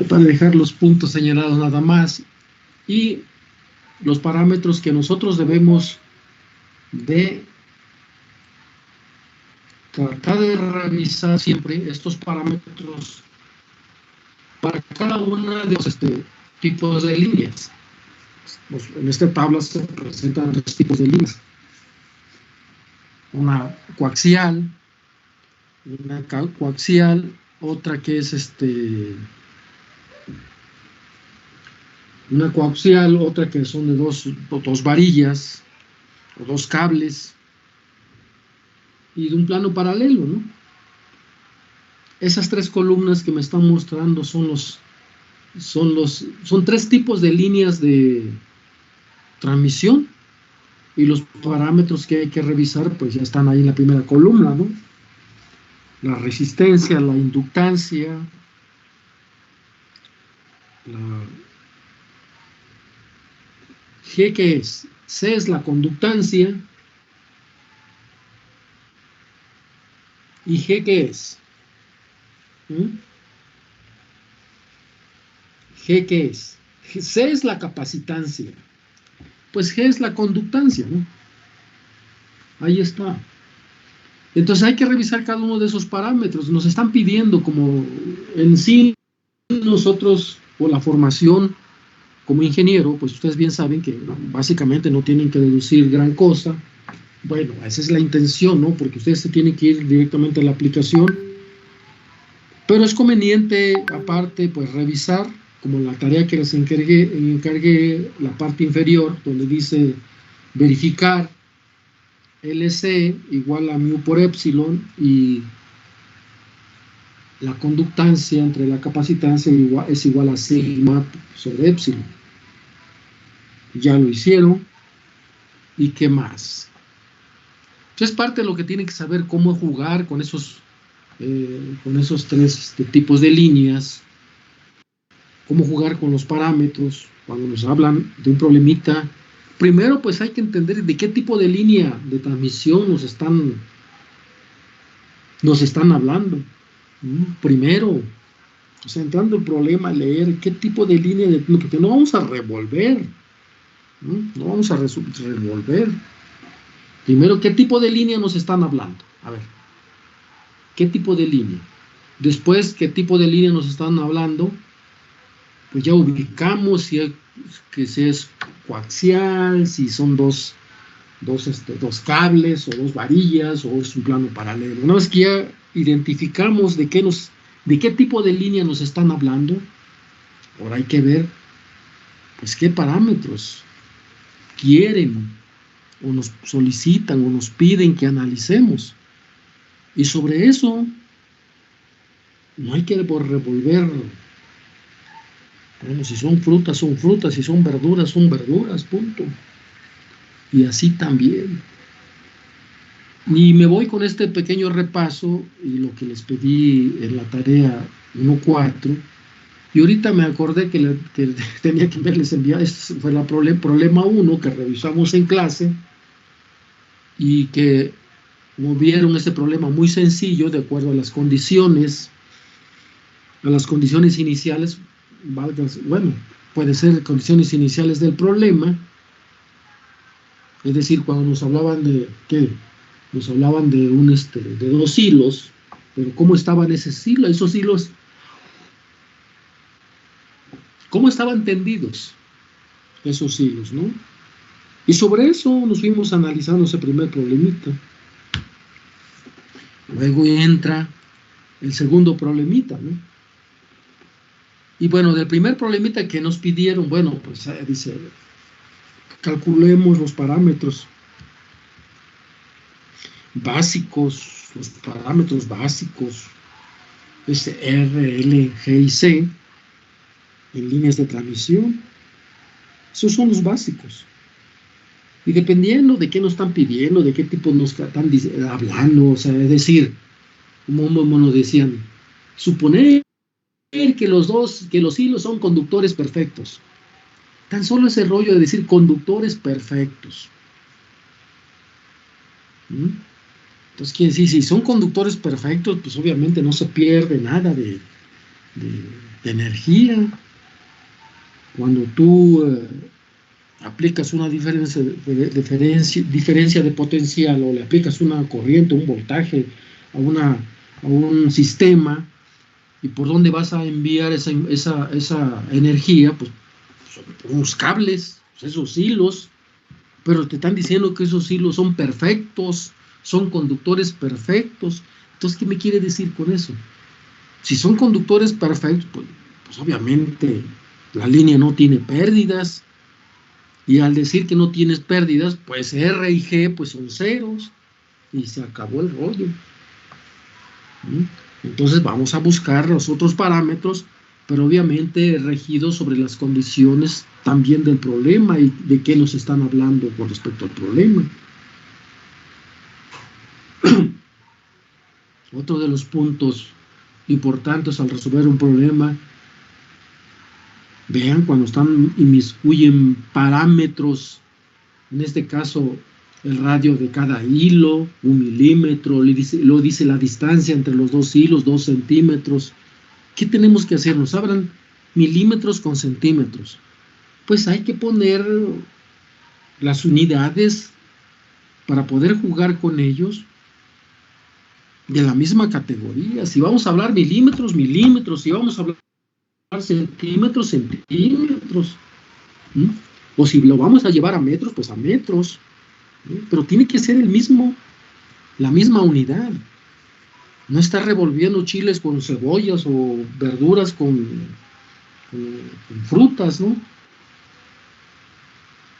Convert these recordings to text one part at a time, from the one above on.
para dejar los puntos señalados nada más, y los parámetros que nosotros debemos de tratar de revisar siempre estos parámetros para cada una de los tipos de líneas. Pues en esta tabla se presentan 3 tipos de líneas: una coaxial, otra que es una coaxial, otra que son de dos varillas o 2 cables, y de un plano paralelo, ¿no? Esas 3 columnas que me están mostrando son 3 tipos de líneas de transmisión, y los parámetros que hay que revisar pues ya están ahí en la primera columna, ¿no? La resistencia, la inductancia, la G, ¿qué es? C es la conductancia, y G, ¿qué es? G, ¿qué es? C es la capacitancia, pues G es la conductancia, ¿no? Ahí está. Entonces hay que revisar cada uno de esos parámetros. Nos están pidiendo, como en sí nosotros, por la formación como ingeniero, pues ustedes bien saben que básicamente no tienen que deducir gran cosa. Bueno, esa es la intención, ¿no? Porque ustedes se tienen que ir directamente a la aplicación. Pero es conveniente, aparte, pues revisar, como la tarea que les encargué, la parte inferior, donde dice verificar LC igual a mu por epsilon, y la conductancia entre la capacitancia es igual a sigma sobre epsilon. Ya lo hicieron. ¿Y qué más? Entonces, parte de lo que tienen que saber, cómo jugar con esos 3 tipos de líneas, cómo jugar con los parámetros cuando nos hablan de un problemita. Primero, pues hay que entender de qué tipo de línea de transmisión nos están hablando. Primero, o sea, entrando el problema, leer qué tipo de línea porque no vamos a revolver, no vamos a revolver. Primero, ¿qué tipo de línea nos están hablando? A ver, ¿qué tipo de línea? Después, ¿qué tipo de línea nos están hablando? Pues ya ubicamos si es coaxial, si son dos cables o 2 varillas, o es un plano paralelo. Una vez que ya identificamos de qué tipo de línea nos están hablando, ahora hay que ver pues qué parámetros quieren o nos solicitan o nos piden que analicemos, y sobre eso no hay que revolver. Bueno, si son frutas, son frutas, si son verduras, son verduras, punto. Y así también. Y me voy con este pequeño repaso y lo que les pedí en la tarea 1.4. Y ahorita me acordé que tenía que verles enviar. Este fue el problema 1 que revisamos en clase, y que vieron este problema muy sencillo de acuerdo a las condiciones iniciales. Bueno, puede ser condiciones iniciales del problema, es decir, cuando nos hablaban de nos hablaban de de 2 hilos, pero cómo estaban esos hilos, cómo estaban tendidos esos hilos, ¿no? Y sobre eso nos fuimos analizando ese primer problemita. Luego entra el segundo problemita, ¿no? Y bueno, del primer problemita que nos pidieron, bueno, pues dice, calculemos los parámetros básicos, R, L, G y C en líneas de transmisión. Esos son los básicos. Y dependiendo de qué nos están pidiendo, de qué tipo nos están hablando, o sea, es decir, como nos decían, suponer que los hilos son conductores perfectos. Tan solo ese rollo de decir conductores perfectos. ¿Mm? Entonces quiere decir, si son conductores perfectos, pues obviamente no se pierde nada de energía. Cuando tú aplicas una diferencia de potencial o le aplicas una corriente, un voltaje a un sistema, y por dónde vas a enviar esa energía, pues son unos cables, pues esos hilos, pero te están diciendo que esos hilos son perfectos, son conductores perfectos. Entonces, ¿qué me quiere decir con eso? Si son conductores perfectos, pues obviamente la línea no tiene pérdidas, y al decir que no tienes pérdidas, pues R y G pues son ceros, y se acabó el rollo. Entonces vamos a buscar los otros parámetros, pero obviamente regidos sobre las condiciones también del problema y de qué nos están hablando con respecto al problema. Otro de los puntos importantes al resolver un problema, vean cuando inmiscuyen parámetros, en este caso el radio de cada hilo, 1 milímetro, lo dice la distancia entre los dos hilos, 2 centímetros. ¿Qué tenemos que hacer? Nos hablan milímetros con centímetros. Pues hay que poner las unidades para poder jugar con ellos de la misma categoría. Si vamos a hablar milímetros, milímetros. Si vamos a hablar centímetros, centímetros. O si lo vamos a llevar a metros, pues a metros. Pero tiene que ser la misma unidad. No estar revolviendo chiles con cebollas o verduras con frutas, ¿no?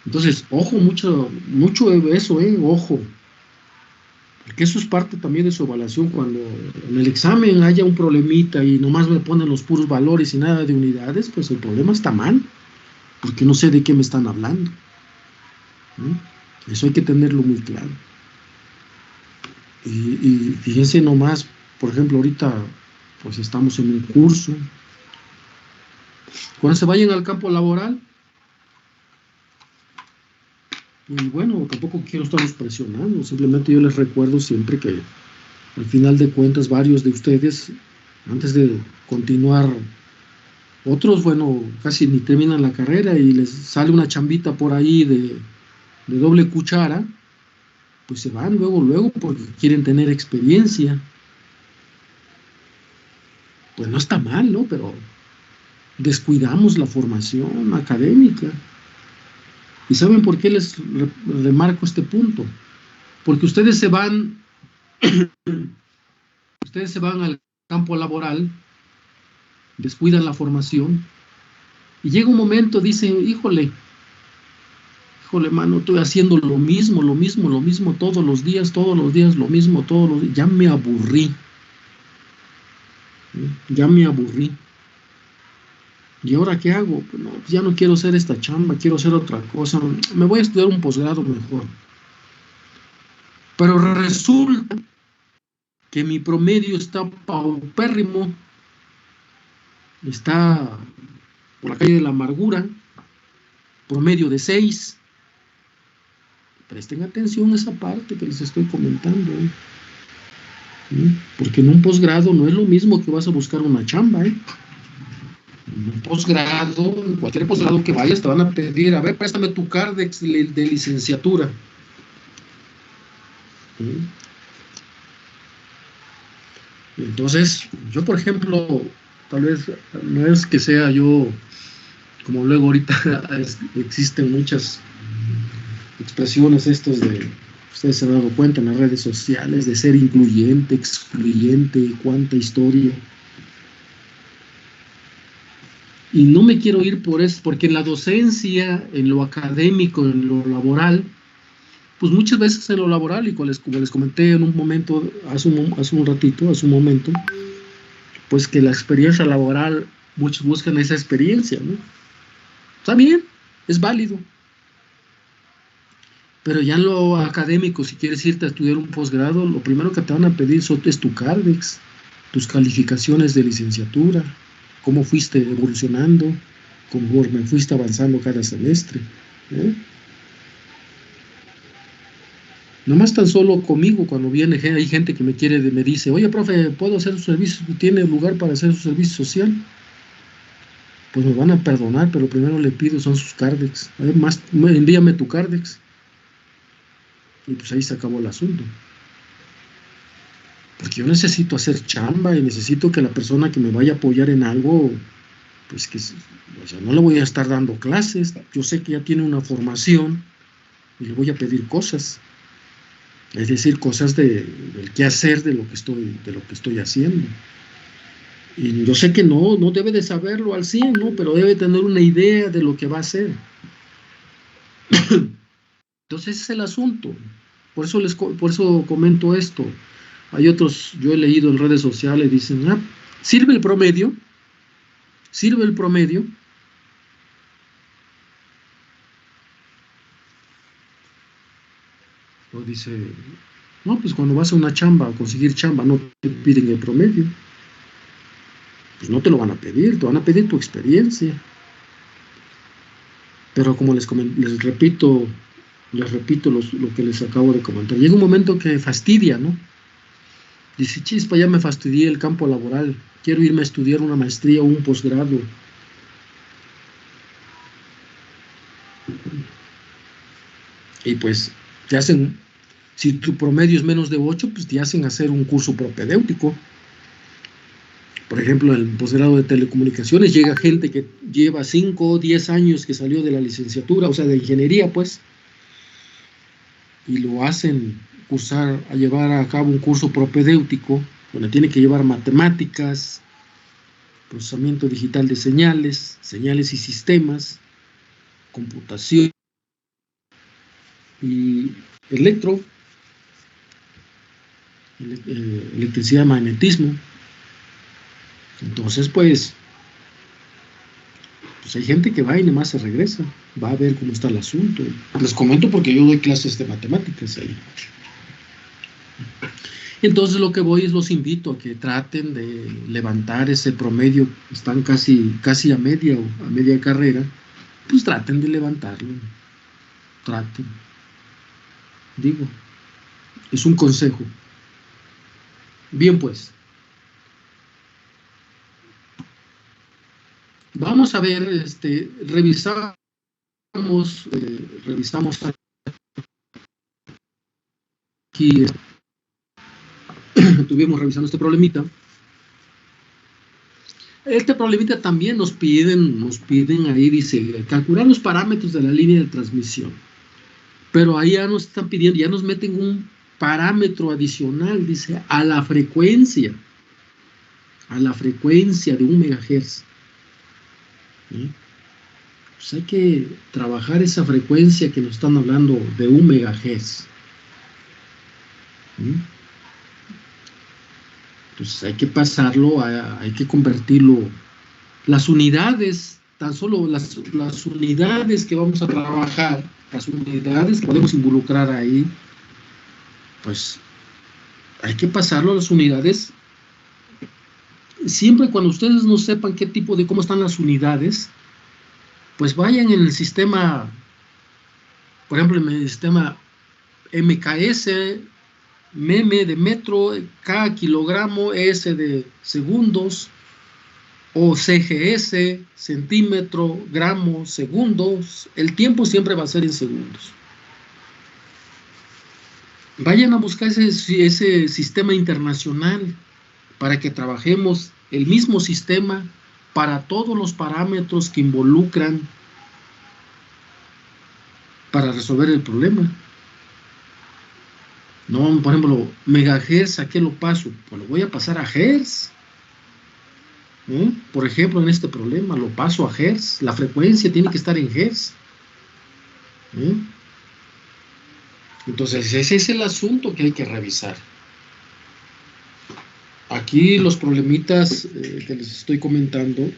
Entonces, ojo, mucho eso, ojo. Porque eso es parte también de su evaluación. Cuando en el examen haya un problemita y nomás me ponen los puros valores y nada de unidades, pues el problema está mal, porque no sé de qué me están hablando. Eso hay que tenerlo muy claro. Y fíjense nomás, por ejemplo, ahorita pues estamos en un curso. Cuando se vayan al campo laboral, y bueno, tampoco quiero estarlos presionando, simplemente yo les recuerdo siempre que al final de cuentas varios de ustedes, antes de continuar, otros, bueno, casi ni terminan la carrera y les sale una chambita por ahí de doble cuchara, pues se van luego porque quieren tener experiencia. Pues no está mal, ¿no? Pero descuidamos la formación académica. ¿Y saben por qué les remarco este punto? Porque ustedes se van al campo laboral, descuidan la formación, y llega un momento, dicen, híjole, mano, estoy haciendo lo mismo, todos los días, lo mismo, ya me aburrí. ¿Y ahora qué hago? Pues no, ya no quiero hacer esta chamba, quiero hacer otra cosa, me voy a estudiar un posgrado mejor. Pero resulta que mi promedio está paupérrimo, está por la calle de la amargura, promedio de 6. Presten atención a esa parte que les estoy comentando, porque en un posgrado no es lo mismo que vas a buscar una chamba, En un posgrado, en cualquier posgrado que vayas, te van a pedir, a ver, préstame tu cardex de licenciatura. Entonces, yo por ejemplo, tal vez no es que sea yo, como luego ahorita existen muchas expresiones estos de, ustedes se han dado cuenta en las redes sociales, de ser incluyente, excluyente, cuánta historia. Y no me quiero ir por eso, porque en la docencia, en lo académico, en lo laboral, pues muchas veces en lo laboral, y como les comenté en un momento, hace un momento, pues que la experiencia laboral, muchos buscan esa experiencia, ¿no? Está bien, es válido. Pero ya en lo académico, si quieres irte a estudiar un posgrado, lo primero que te van a pedir es tu cardex, tus calificaciones de licenciatura, cómo fuiste evolucionando, conforme fuiste avanzando cada semestre. Nomás tan solo conmigo, cuando viene, hay gente que me dice, oye, profe, ¿puedo hacer su servicio? ¿Tiene lugar para hacer su servicio social? Pues me van a perdonar, pero primero le pido son sus Cardex. Además, envíame tu Cardex. Y pues ahí se acabó el asunto. Porque yo necesito hacer chamba y necesito que la persona que me vaya a apoyar en algo, pues que, o sea, no le voy a estar dando clases. Yo sé que ya tiene una formación y le voy a pedir cosas. Es decir, cosas del qué hacer de lo que estoy haciendo. Y yo sé que no debe de saberlo al 100, ¿no? Pero debe tener una idea de lo que va a hacer. Entonces ese es el asunto. Por eso comento esto. Hay otros, yo he leído en redes sociales, dicen, ¿sirve el promedio? ¿Sirve el promedio? O dice, no, pues cuando vas a una chamba, a conseguir chamba, no te piden el promedio. Pues no te lo van a pedir, te van a pedir tu experiencia. Pero como les repito lo que les acabo de comentar. Llega un momento que fastidia, ¿no? Dice, chispa, ya me fastidié el campo laboral. Quiero irme a estudiar una maestría o un posgrado. Y pues te hacen, si tu promedio es menos de 8, pues te hacen hacer un curso propedéutico. Por ejemplo, en el posgrado de telecomunicaciones llega gente que lleva 5 o 10 años que salió de la licenciatura, o sea, de ingeniería, pues, y lo hacen llevar a cabo un curso propedéutico, donde tiene que llevar matemáticas, procesamiento digital de señales y sistemas, computación y electricidad, magnetismo. Entonces, pues hay gente que va y nomás se regresa, va a ver cómo está el asunto. Les comento porque yo doy clases de matemáticas ahí. Entonces lo que voy es los invito a que traten de levantar ese promedio, están casi a media carrera, pues traten de levantarlo, traten. Digo, es un consejo. Bien, pues. Vamos a ver, revisamos aquí, estuvimos revisando este problemita. Este problemita también nos piden ahí, dice, calcular los parámetros de la línea de transmisión. Pero ahí ya nos están pidiendo, ya nos meten un parámetro adicional, dice, a la frecuencia de 1 MHz. ¿Sí? Pues hay que trabajar esa frecuencia que nos están hablando de 1 MHz. ¿Sí? Entonces hay que pasarlo, hay que convertirlo. Las unidades, tan solo las unidades que vamos a trabajar, las unidades que podemos involucrar ahí, pues hay que pasarlo a las unidades. Siempre cuando ustedes no sepan cómo están las unidades, pues vayan en el sistema, por ejemplo, en el sistema MKS, meme de metro, K kilogramo, S de segundos, o CGS, centímetro, gramo, segundos. El tiempo siempre va a ser en segundos. Vayan a buscar ese sistema internacional para que trabajemos el mismo sistema para todos los parámetros que involucran para resolver el problema. No, por ejemplo, megahertz, ¿a qué lo paso? Pues lo voy a pasar a hertz. Por ejemplo, en este problema lo paso a hertz. La frecuencia tiene que estar en hertz. Entonces, ese es el asunto que hay que revisar. Aquí los problemitas que les estoy comentando,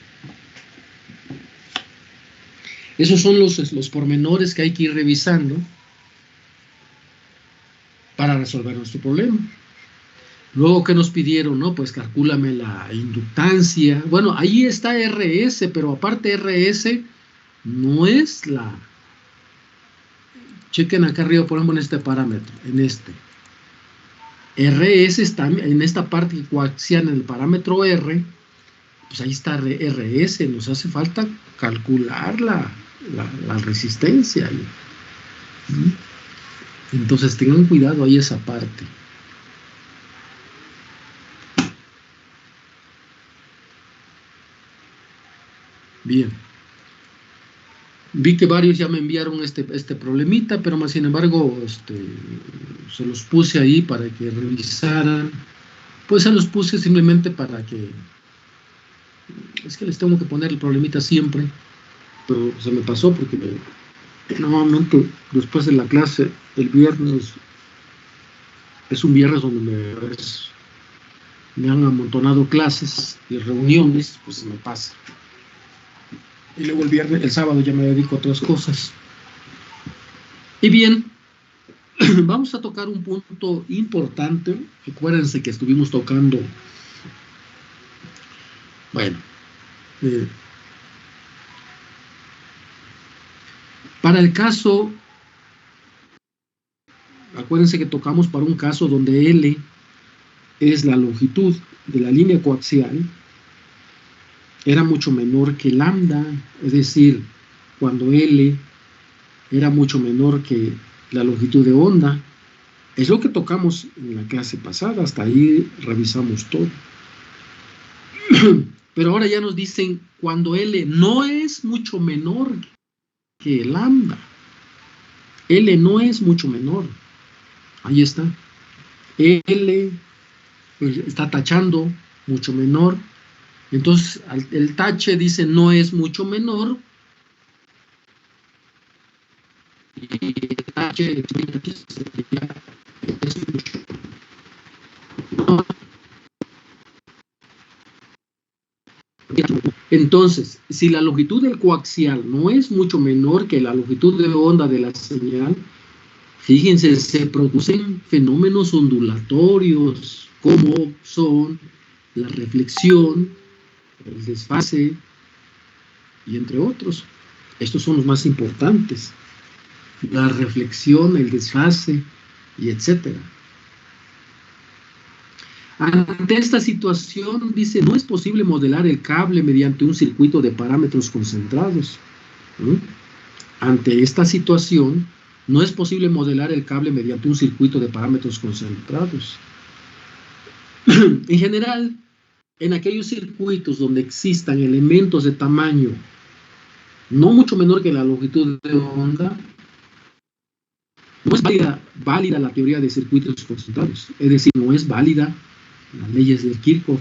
esos son los pormenores que hay que ir revisando para resolver nuestro problema. Luego, ¿qué nos pidieron? No, pues calcúlame la inductancia. Bueno, ahí está RS, pero aparte RS no es la... Chequen acá arriba, por ejemplo, en este parámetro, en este. RS está en esta parte coaxial, en el parámetro R, pues ahí está RS, nos hace falta calcular la resistencia. Entonces tengan cuidado ahí esa parte. Bien. Vi que varios ya me enviaron este problemita, pero más sin embargo se los puse ahí para que revisaran. Pues se los puse simplemente para que... Es que les tengo que poner el problemita siempre, pero se me pasó porque normalmente después de la clase, el viernes, es un viernes donde me han amontonado clases y reuniones, pues se me pasa. Y luego el sábado ya me dedico a otras cosas. Y bien, vamos a tocar un punto importante. Acuérdense que estuvimos tocando, bueno, para el caso, acuérdense que tocamos para un caso donde L es la longitud de la línea coaxial, era mucho menor que lambda, es decir, cuando L era mucho menor que la longitud de onda. Es lo que tocamos en la clase pasada, hasta ahí revisamos todo. Pero ahora ya nos dicen cuando L no es mucho menor que lambda. L no es mucho menor. Ahí está. L pues, está tachando mucho menor. Entonces el tache dice no es mucho menor. Y el tache es mucho menor. Entonces, si la longitud del coaxial no es mucho menor que la longitud de onda de la señal, fíjense, se producen fenómenos ondulatorios como son la reflexión, el desfase y entre otros. Estos son los más importantes. La reflexión, el desfase y etcétera. Ante esta situación, dice, no es posible modelar el cable mediante un circuito de parámetros concentrados. Ante esta situación, no es posible modelar el cable mediante un circuito de parámetros concentrados. En general, en aquellos circuitos donde existan elementos de tamaño no mucho menor que la longitud de onda, no es válida la teoría de circuitos concentrados. Es decir, no es válida las leyes de Kirchhoff.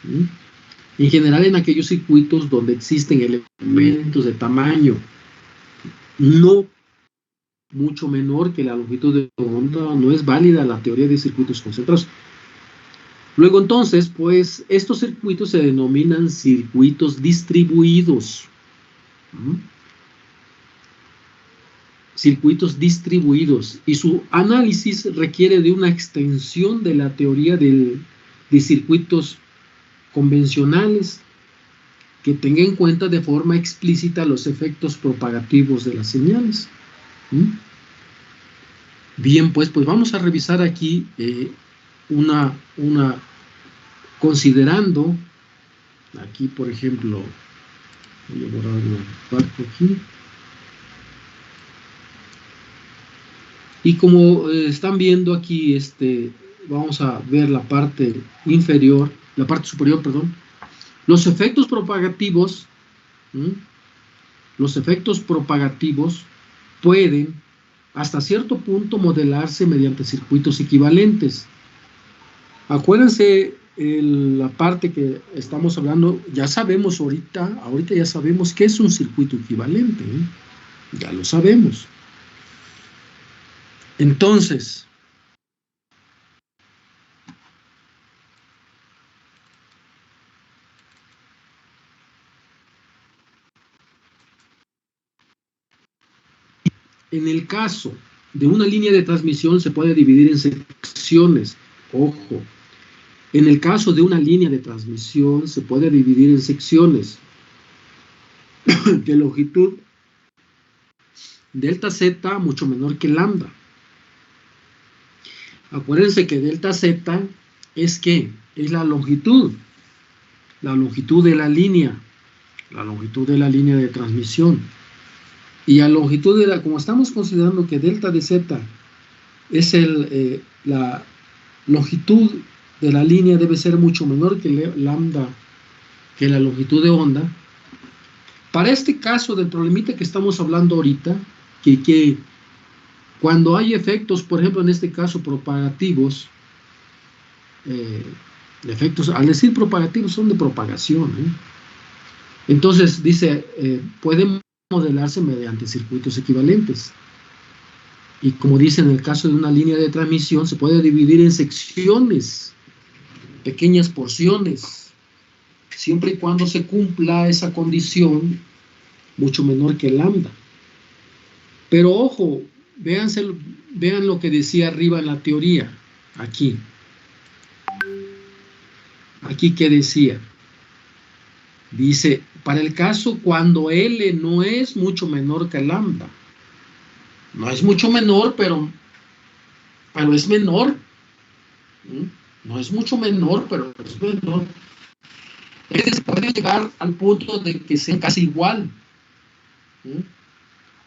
En general, en aquellos circuitos donde existen elementos de tamaño no mucho menor que la longitud de onda, no es válida la teoría de circuitos concentrados. Luego, entonces, pues, estos circuitos se denominan circuitos distribuidos. Circuitos distribuidos, y su análisis requiere de una extensión de la teoría de circuitos convencionales que tenga en cuenta de forma explícita los efectos propagativos de las señales. Bien, pues vamos a revisar aquí considerando, aquí por ejemplo, voy a borrar una parte aquí, y como están viendo aquí, vamos a ver la parte inferior, la parte superior, perdón. Los efectos propagativos, pueden hasta cierto punto modelarse mediante circuitos equivalentes. Acuérdense la parte que estamos hablando, ya sabemos ahorita ya sabemos qué es un circuito equivalente, ya lo sabemos. Entonces, en el caso de una línea de transmisión se puede dividir en secciones. Ojo, en el caso de una línea de transmisión se puede dividir en secciones de longitud delta z mucho menor que lambda. Acuérdense que delta z es ¿qué? Es la longitud de la línea de transmisión. Y a longitud de la, como estamos considerando que delta de z es la longitud de la línea debe ser mucho menor que lambda, que la longitud de onda. Para este caso del problemita que estamos hablando ahorita, que cuando hay efectos, por ejemplo, en este caso propagativos, efectos, al decir propagativos, son de propagación, entonces dice, pueden modelarse mediante circuitos equivalentes. Y como dice en el caso de una línea de transmisión, se puede dividir en secciones, pequeñas porciones, siempre y cuando se cumpla esa condición mucho menor que lambda. Pero ojo, vean lo que decía arriba en la teoría, aquí que decía, dice, para el caso cuando L no es mucho menor que lambda, no es mucho menor, pero es menor, no es mucho menor, pero es menor, entonces puede llegar al punto de que sea casi igual,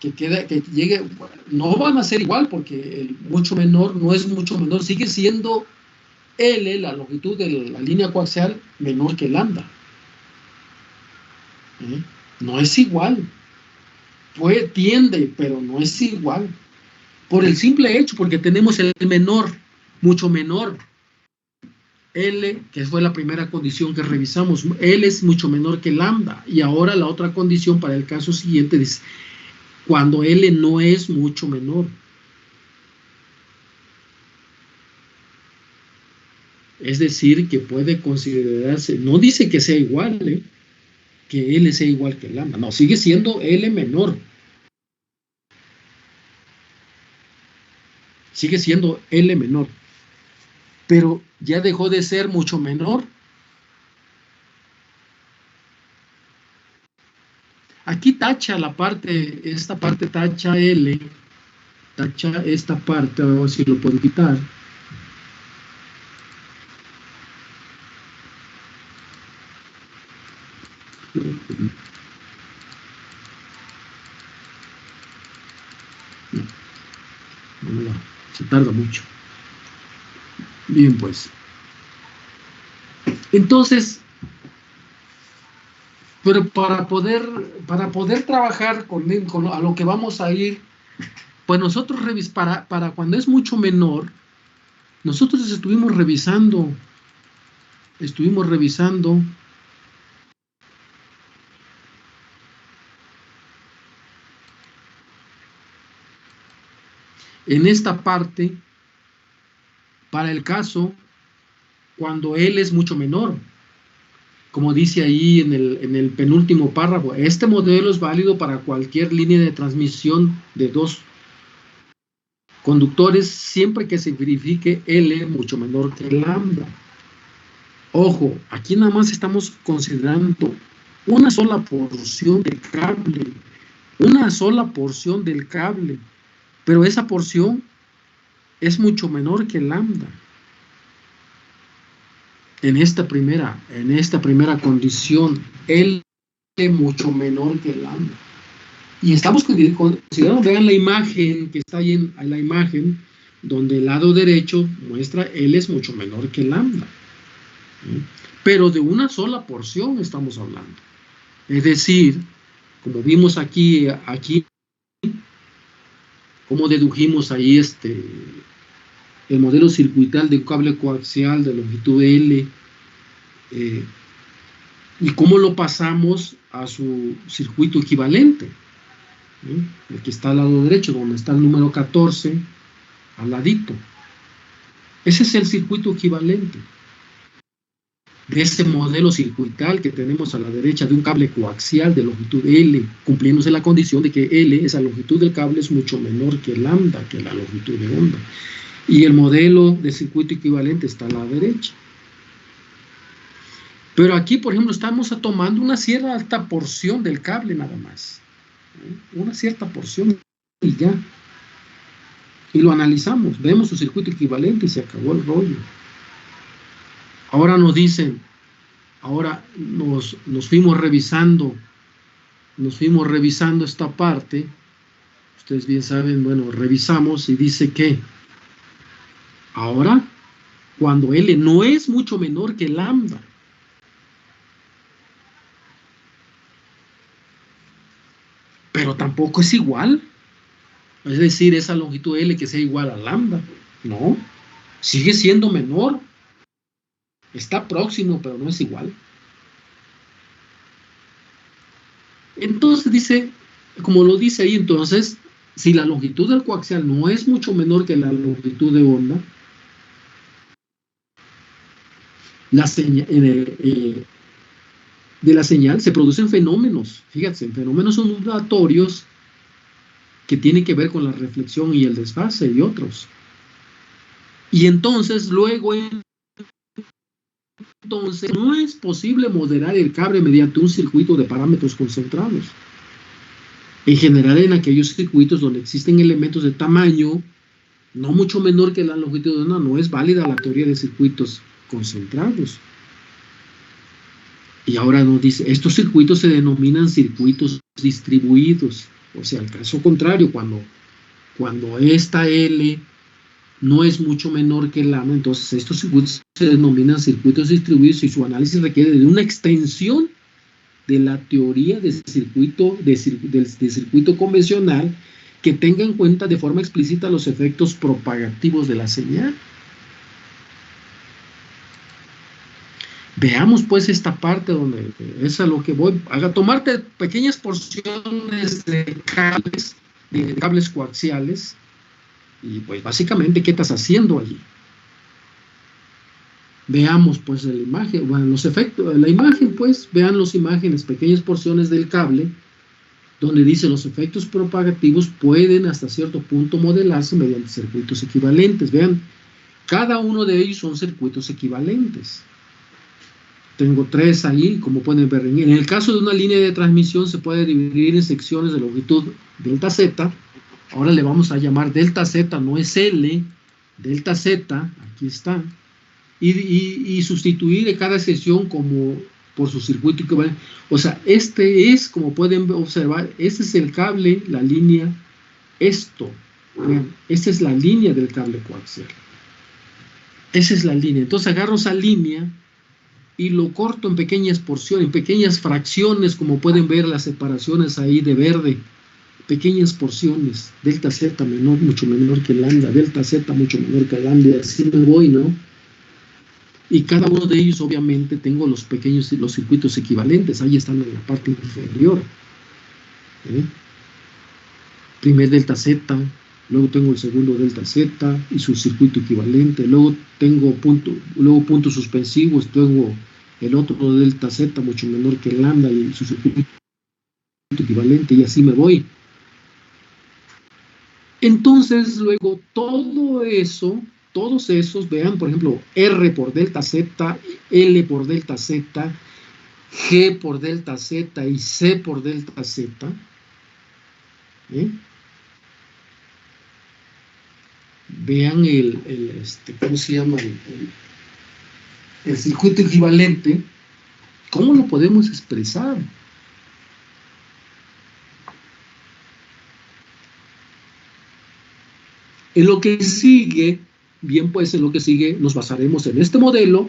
que llegue, no van a ser igual porque el mucho menor no es mucho menor, sigue siendo L, la longitud de la línea coaxial, menor que lambda. No es igual, tiende, pero no es igual, por el simple hecho, porque tenemos el menor, mucho menor, L, que fue la primera condición que revisamos, L es mucho menor que lambda, y ahora la otra condición para el caso siguiente dice, cuando L no es mucho menor. Es decir, que puede considerarse, no dice que sea igual, que L sea igual que lambda, no, sigue siendo L menor. Sigue siendo L menor, pero ya dejó de ser mucho menor. Aquí tacha esta parte tacha L, tacha esta parte, a ver si lo puedo quitar. No, se tarda mucho. Bien, pues. Entonces, pero para poder trabajar con a lo que vamos a ir, pues nosotros para cuando es mucho menor, nosotros estuvimos revisando en esta parte, para el caso cuando L es mucho menor, como dice ahí en el penúltimo párrafo, este modelo es válido para cualquier línea de transmisión de dos conductores siempre que se verifique L mucho menor que lambda. Ojo, aquí nada más estamos considerando una sola porción del cable, pero esa porción es mucho menor que lambda. En esta primera condición, L mucho menor que lambda. Y estamos considerando, vean la imagen que está ahí en la imagen, donde el lado derecho muestra L es mucho menor que lambda. Pero de una sola porción estamos hablando. Es decir, como vimos aquí, como dedujimos ahí el modelo circuital de un cable coaxial de longitud L, y cómo lo pasamos a su circuito equivalente, el que está al lado derecho, donde está el número 14, al ladito. Ese es el circuito equivalente de este modelo circuital que tenemos a la derecha de un cable coaxial de longitud L, cumpliéndose la condición de que L, esa longitud del cable, es mucho menor que lambda, que la longitud de onda. Y el modelo de circuito equivalente está a la derecha. Pero aquí, por ejemplo, estamos tomando una cierta porción del cable nada más. Una cierta porción y ya. Y lo analizamos, vemos su circuito equivalente y se acabó el rollo. Ahora nos dicen, ahora nos fuimos revisando esta parte. Ustedes bien saben, bueno, revisamos y dice que ahora, cuando L no es mucho menor que lambda, pero tampoco es igual, es decir, esa longitud L que sea igual a lambda, no, sigue siendo menor, está próximo, pero no es igual. Entonces dice, como lo dice ahí, entonces, si la longitud del coaxial no es mucho menor que la longitud de onda, de la señal se producen fenómenos, fíjense, fenómenos ondulatorios que tienen que ver con la reflexión y el desfase y otros. Y entonces, luego, no es posible moderar el cable mediante un circuito de parámetros concentrados. En general, en aquellos circuitos donde existen elementos de tamaño no mucho menor que la longitud de onda, no es válida la teoría de circuitos concentrados. Y ahora nos dice, estos circuitos se denominan circuitos distribuidos. O sea, al caso contrario, cuando esta L no es mucho menor que lambda, entonces estos circuitos se denominan circuitos distribuidos y su análisis requiere de una extensión de la teoría de circuito convencional que tenga en cuenta de forma explícita los efectos propagativos de la señal. Veamos pues esta parte donde es a lo que voy, a tomarte pequeñas porciones de cables coaxiales y pues básicamente qué estás haciendo allí. Veamos pues la imagen, bueno, los efectos, la imagen pues, vean las imágenes, pequeñas porciones del cable donde dice los efectos propagativos pueden hasta cierto punto modelarse mediante circuitos equivalentes. Vean, cada uno de ellos son circuitos equivalentes. Tengo 3 ahí, como pueden ver. En el caso de una línea de transmisión se puede dividir en secciones de longitud delta Z. Ahora le vamos a llamar delta Z, no es L, delta Z, aquí está. Y sustituir de cada sección como por su circuito equivalente. O sea, este es, como pueden observar, este es el cable, la línea, esto. Vean, esta es la línea del cable coaxial. Esa es la línea. Entonces agarro esa línea y lo corto en pequeñas porciones, en pequeñas fracciones, como pueden ver las separaciones ahí de verde, pequeñas porciones, delta Z menor, mucho menor que lambda, delta Z mucho menor que lambda, así me voy, ¿no? Y cada uno de ellos obviamente tengo los circuitos equivalentes, ahí están en la parte inferior. Primer delta Z, luego tengo el segundo delta Z y su circuito equivalente, luego tengo puntos suspensivos, tengo el otro delta Z mucho menor que lambda y su circuito equivalente, y así me voy. Entonces, luego todos esos, vean, por ejemplo, R por delta Z, L por delta Z, G por delta Z y C por delta Z, vean ¿cómo se llama? El circuito equivalente, ¿cómo lo podemos expresar? En lo que sigue, bien pues en lo que sigue, nos basaremos en este modelo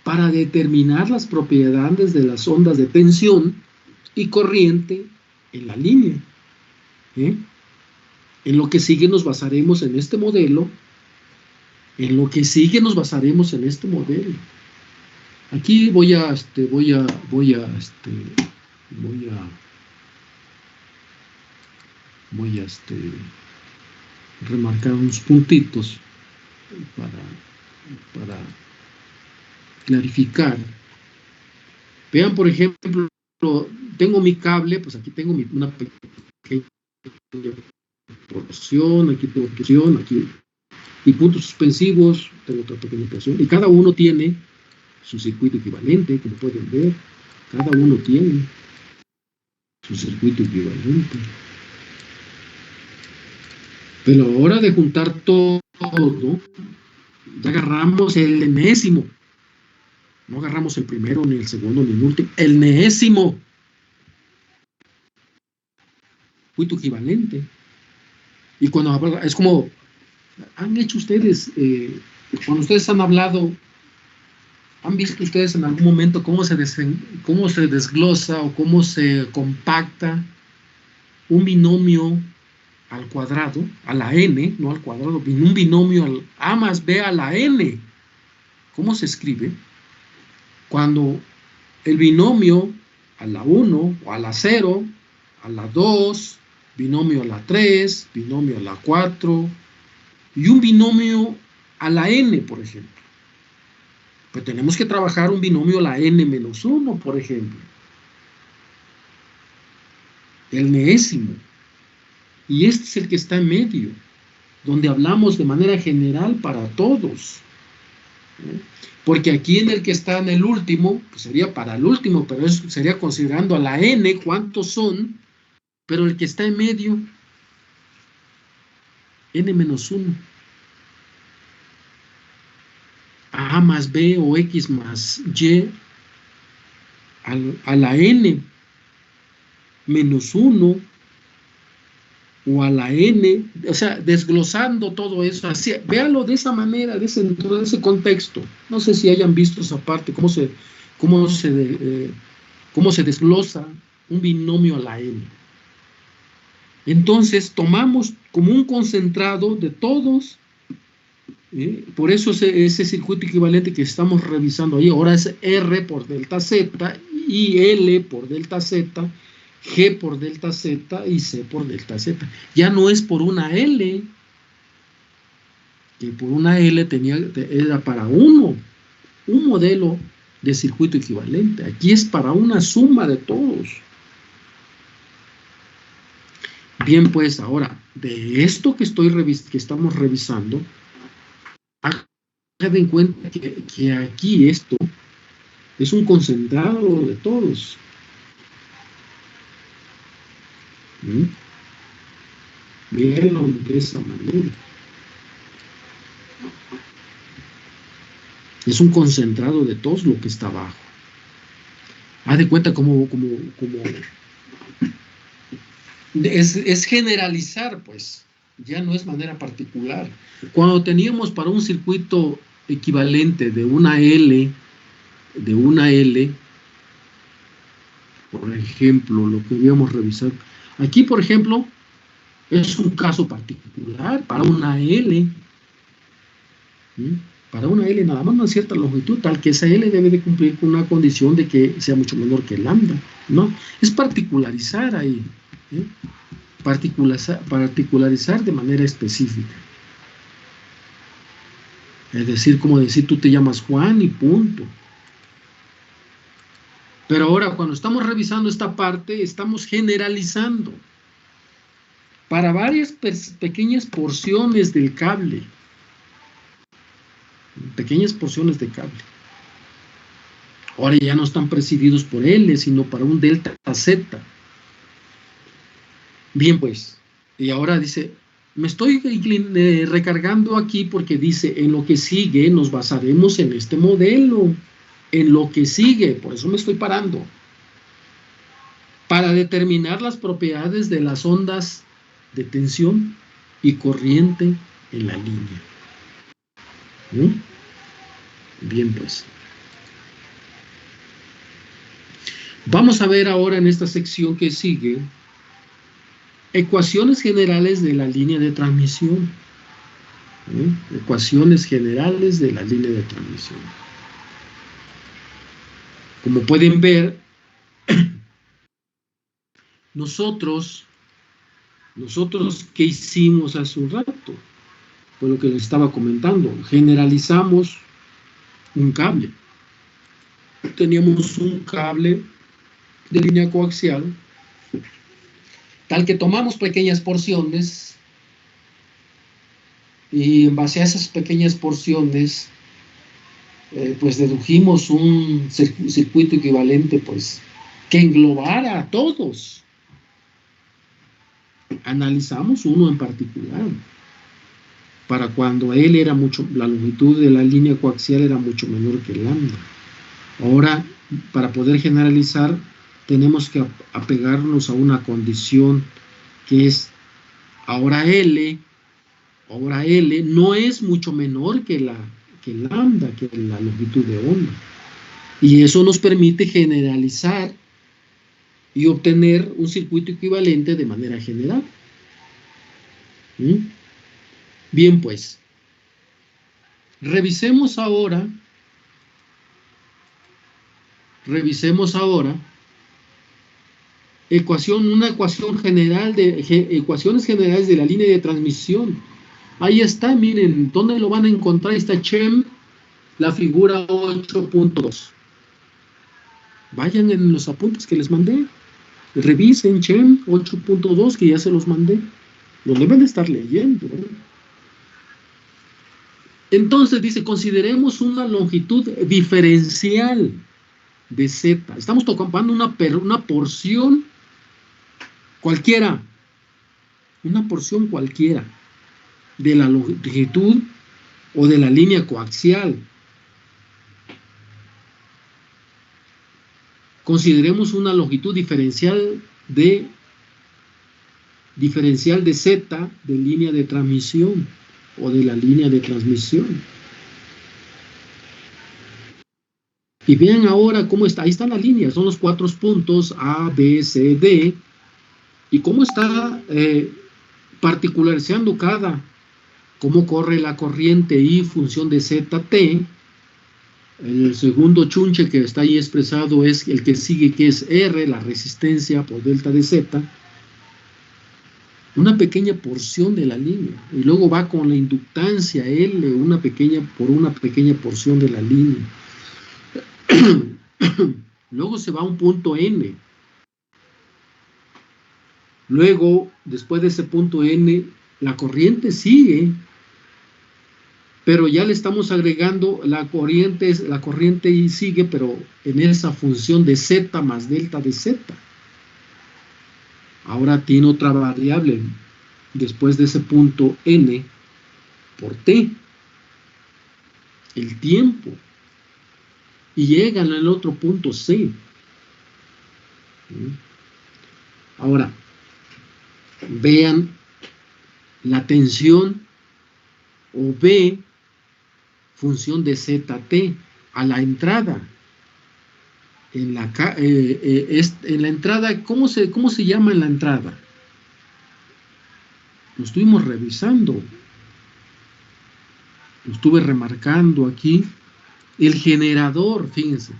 para determinar las propiedades de las ondas de tensión y corriente en la línea. En lo que sigue nos basaremos en este modelo. Aquí voy a remarcar unos puntitos para clarificar. Vean, por ejemplo, tengo mi cable, pues aquí tengo una pequeña porción, aquí tengo porción, aquí y puntos suspensivos, tengo otra pequeña operación, y cada uno tiene su circuito equivalente, como pueden ver, cada uno tiene su circuito equivalente. Pero a la hora de juntar todo, ya agarramos el enésimo. No agarramos el primero, ni el segundo, ni el último. El enésimo. Circuito equivalente. Y cuando es como, han hecho ustedes, cuando ustedes han hablado, ¿han visto ustedes en algún momento cómo se desglosa o cómo se compacta un binomio al cuadrado, a la n, no al cuadrado, un binomio al a más b a la n? ¿Cómo se escribe? Cuando el binomio a la 1 o a la 0, a la 2, binomio a la 3, binomio a la 4 y un binomio a la n, por ejemplo. Pues tenemos que trabajar un binomio a la n-1, por ejemplo. El enésimo. Y este es el que está en medio, donde hablamos de manera general para todos. Porque aquí en el que está en el último, pues sería para el último, pero eso sería considerando a la n, cuántos son, pero el que está en medio, n-1. A más b o x más y a la n menos 1 o a la n, o sea, desglosando todo eso, así, véanlo de esa manera, dentro de ese contexto. No sé si hayan visto esa parte, cómo se desglosa un binomio a la n. Entonces, tomamos como un concentrado de todos, por eso ese circuito equivalente que estamos revisando ahí, ahora es R por delta Z, y L por delta Z, G por delta Z y C por delta Z. Ya no es por una L, que por una L era para un modelo de circuito equivalente. Aquí es para una suma de todos. Bien, pues ahora, de esto que estamos revisando, hagan en cuenta que aquí esto es un concentrado de todos. Véanlo de esa manera. Es un concentrado de todos lo que está abajo. Haz de cuenta como es generalizar, pues. Ya no es manera particular. Cuando teníamos para un circuito equivalente de una L, por ejemplo, lo que debíamos revisar. Aquí, por ejemplo, es un caso particular para una L. Para una L nada más una cierta longitud, tal que esa L debe de cumplir con una condición de que sea mucho menor que lambda, ¿no? Es particularizar ahí, particularizar de manera específica. Es decir, como decir tú te llamas Juan y punto. Pero ahora cuando estamos revisando esta parte, estamos generalizando para varias pequeñas porciones del cable. Pequeñas porciones de cable. Ahora ya no están presididos por L, sino para un delta Z. Bien, pues, y ahora dice, me estoy recargando aquí porque dice, en lo que sigue nos basaremos en este modelo, en lo que sigue, por eso me estoy parando, para determinar las propiedades de las ondas de tensión y corriente en la línea. Bien, pues. Vamos a ver ahora en esta sección que sigue ecuaciones generales de la línea de transmisión. Ecuaciones generales de la línea de transmisión. Como pueden ver, nosotros ¿qué hicimos hace un rato? Fue lo que les estaba comentando. Generalizamos un cable. Teníamos un cable de línea coaxial, tal que tomamos pequeñas porciones y en base a esas pequeñas porciones, pues dedujimos un circuito equivalente, pues, que englobara a todos. Analizamos uno en particular, para cuando él era mucho, la longitud de la línea coaxial era mucho menor que lambda. Ahora, para poder generalizar, tenemos que apegarnos a una condición que es ahora L no es mucho menor que lambda, que la longitud de onda. Y eso nos permite generalizar y obtener un circuito equivalente de manera general. ¿Mm? Bien, pues, revisemos ahora una ecuación general ecuaciones generales de la línea de transmisión. Ahí está, miren, ¿dónde lo van a encontrar? Ahí está Chem, la figura 8.2. Vayan en los apuntes que les mandé. Revisen Chem 8.2, que ya se los mandé. Lo deben de estar leyendo, ¿no? Entonces dice, consideremos una longitud diferencial de Z. Estamos tocando una porción cualquiera. Una porción cualquiera de la longitud o de la línea coaxial. Consideremos una longitud diferencial de Z de línea de transmisión o de la línea de transmisión. Y vean ahora cómo está, ahí está la línea, son los 4 puntos A, B, C, D, y cómo está particularizando cómo corre la corriente I función de ZT. El segundo chunche que está ahí expresado es el que sigue, que es R, la resistencia por delta de Z, una pequeña porción de la línea, y luego va con la inductancia L, por una pequeña porción de la línea. Luego se va a un punto N. Luego, después de ese punto N, la corriente sigue, pero ya le estamos agregando la corriente y sigue, pero en esa función de Z más delta de Z. Ahora tiene otra variable después de ese punto N por T, el tiempo, y llegan al otro punto C. Ahora, vean la tensión o B función de ZT a la entrada. En la entrada, ¿cómo se llama en la entrada? Lo estuvimos revisando. Lo estuve remarcando aquí. El generador, fíjense.